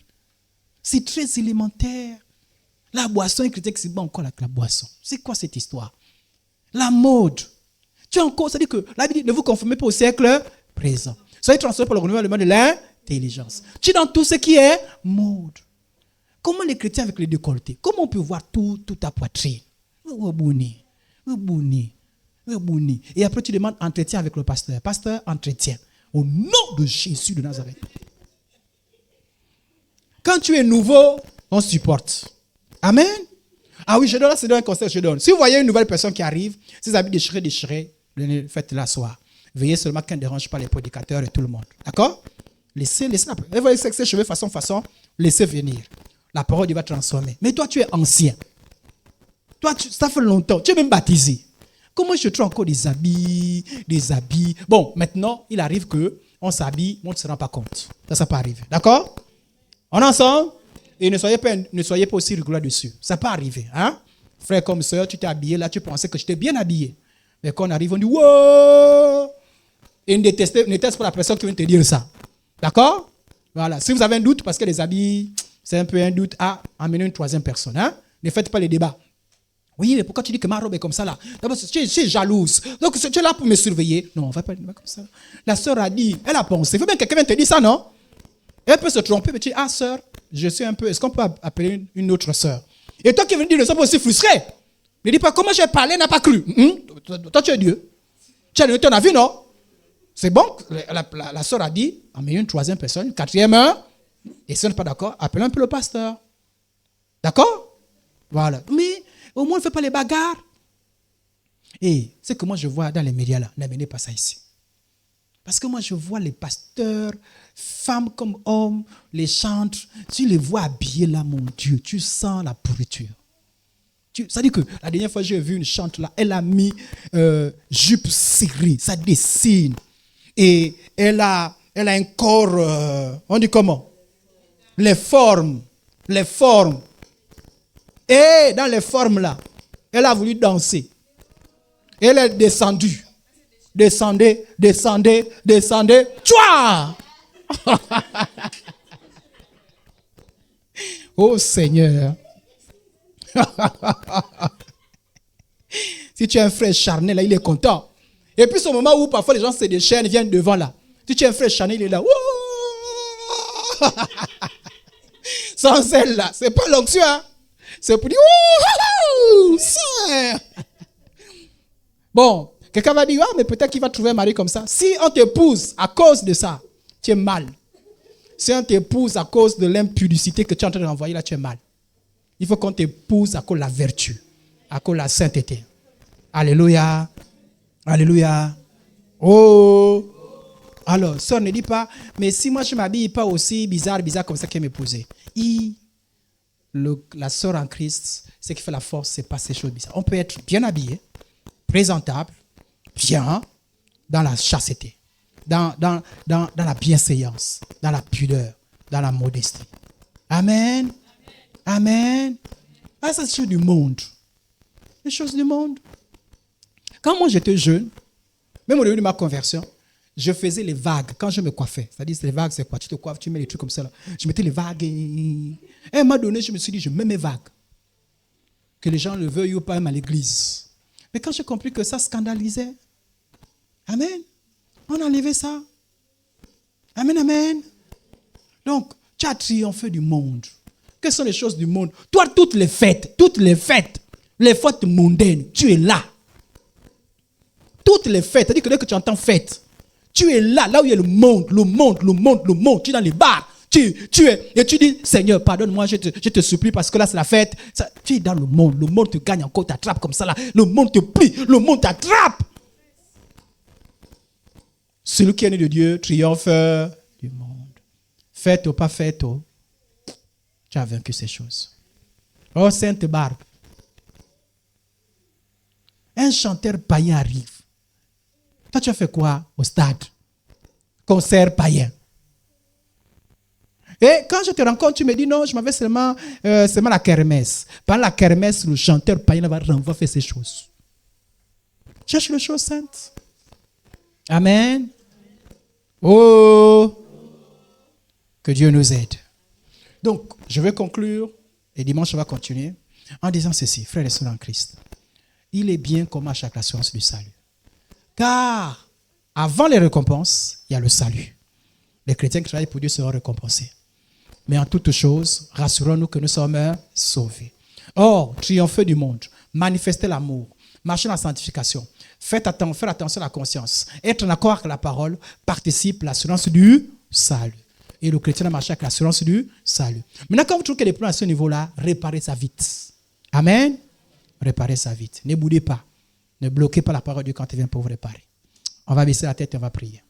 C'est très élémentaire. La boisson, un chrétien qui se bat encore avec la boisson. C'est quoi cette histoire? La mode. Tu as encore, c'est-à-dire que la Bible dit ne vous conformez pas au siècle présent. Soyez transformés par le renouvellement de l'intelligence. Tu es dans tout ce qui est mode. Comment les chrétiens avec les décolletés? Comment on peut voir toute ta poitrine? Et après tu demandes entretien avec le pasteur. Pasteur, entretien. Au nom de Jésus de Nazareth. Quand tu es nouveau, on supporte. Amen. Ah oui, je donne un conseil, je donne. Si vous voyez une nouvelle personne qui arrive, ses habits déchirés, faites-la asseoir. Veillez seulement qu'elle ne dérange pas les prédicateurs et tout le monde. D'accord? Laissez vous voyez ses cheveux façon, laissez venir. La parole va transformer. Mais toi, tu es ancien. Toi, ça fait longtemps. Tu es même baptisé. Comment je trouve encore des habits? Bon, maintenant, il arrive qu'on s'habille, on ne se rend pas compte. Ça peut arriver. D'accord? On est ensemble? Et ne soyez pas aussi rigoureux dessus. Ça peut arriver. Hein? Frère comme soeur, tu t'es habillé là, tu pensais que j'étais bien habillé. Mais quand on arrive, on dit wow! Et ne teste pas la personne qui vient te dire ça. D'accord? Voilà. Si vous avez un doute, parce que les habits, c'est un peu un doute, amenez une troisième personne. Hein? Ne faites pas les débats. Oui, mais pourquoi tu dis que ma robe est comme ça là? D'abord, tu es jalouse. Donc, tu es là pour me surveiller. Non, on ne va pas le débat comme ça. La sœur a dit, elle a pensé. Il faut bien que quelqu'un vienne te dire ça, non? Elle peut se tromper, mais tu dis, sœur, je suis un peu, est-ce qu'on peut appeler une autre sœur? Et toi qui viens de dire ça, aussi frustré. Ne dis pas, comment j'ai parlé, n'a pas cru. Toi, tu es Dieu. Tu as donné ton avis, non? C'est bon, la sœur a dit, amenez une troisième personne, une quatrième, et si on n'est pas d'accord, appelez un peu le pasteur. D'accord? Voilà. Mais au moins, ne fais pas les bagarres. Et c'est que moi, je vois dans les médias là, n'amenez pas ça ici. Parce que moi, je vois les pasteurs, femmes comme hommes, les chantres, tu les vois habillés là, mon Dieu, tu sens la pourriture. Ça dit que la dernière fois, j'ai vu une chante là, elle a mis jupe serrée, ça dessine. Et elle a un corps, on dit comment? Les formes. Et dans les formes là, elle a voulu danser. Elle est descendue. Descendez. Tchouaa! Oh Seigneur. Si tu es un frère charnel, là, il est content. Et puis, au moment où parfois les gens se déchaînent, viennent devant là. Si tu es un frère charnel, il est là. Sans celle là, c'est pas l'onction. Hein? C'est pour dire. Bon, quelqu'un va dire, mais peut-être qu'il va trouver un mari comme ça. Si on t'épouse à cause de ça, tu es mal. Si on t'épouse à cause de l'impudicité que tu es en train d'envoyer là, tu es mal. Il faut qu'on t'épouse à cause de la vertu, à cause de la sainteté. Alléluia. Alléluia. Oh. Alors, sœur, ne dis pas, mais si moi je ne m'habille pas aussi bizarre comme ça qu'elle m'épousait. La sœur en Christ, ce qui fait la force, ce n'est pas ces choses bizarres. On peut être bien habillé, présentable, bien, dans la chasteté, dans la bienséance, dans la pudeur, dans la modestie. Amen. Amen. Ah, ça, c'est choses du monde. Les choses du monde. Quand moi j'étais jeune, même au début de ma conversion, je faisais les vagues quand je me coiffais. C'est-à-dire, les vagues, c'est quoi? Tu te coiffes, tu mets les trucs comme ça. Là. Je mettais les vagues. Et à un moment donné, je me suis dit, je mets mes vagues. Que les gens le veuillent ou pas, même à l'église. Mais quand j'ai compris que ça scandalisait, amen, on a enlevé ça. Amen, amen. Donc, tu as triomphé du monde. Quelles sont les choses du monde? Toi, toutes les fêtes, les fêtes mondaines, tu es là. Toutes les fêtes, c'est-à-dire que dès que tu entends fête, tu es là où il y a le monde. Tu es dans les bars. Tu es, et tu dis, Seigneur, pardonne-moi, je te supplie parce que là c'est la fête. Ça, tu es dans le monde te gagne encore, t'attrape comme ça là. Le monde te plie, le monde t'attrape. Celui qui est né de Dieu triomphe du monde. Fête ou pas fête, tu as vaincu ces choses. Oh, Sainte Barbe. Un chanteur païen arrive. Toi, tu as fait quoi au stade? Concert païen. Et quand je te rencontre, tu me dis non, je m'avais seulement la kermesse. Pendant la kermesse, le chanteur païen va faire ces choses. Cherche les choses saintes. Amen. Oh, que Dieu nous aide. Donc, je vais conclure, et dimanche, on va continuer, en disant ceci, frères et sœurs en Christ. Il est bien qu'on marche avec l'assurance du salut. Car, avant les récompenses, il y a le salut. Les chrétiens qui travaillent pour Dieu seront récompensés. Mais en toutes choses, rassurons-nous que nous sommes sauvés. Or, triompher du monde, manifester l'amour, marcher dans la sanctification, faire attention à la conscience, être en accord avec la parole, participe à l'assurance du salut. Et le chrétien a marché avec l'assurance du salut. Maintenant, quand vous trouvez qu'il est plus à ce niveau-là, réparez ça vite. Amen. Réparez ça vite. Ne boudez pas. Ne bloquez pas la parole de Dieu quand il vient pour vous réparer. On va baisser la tête et on va prier.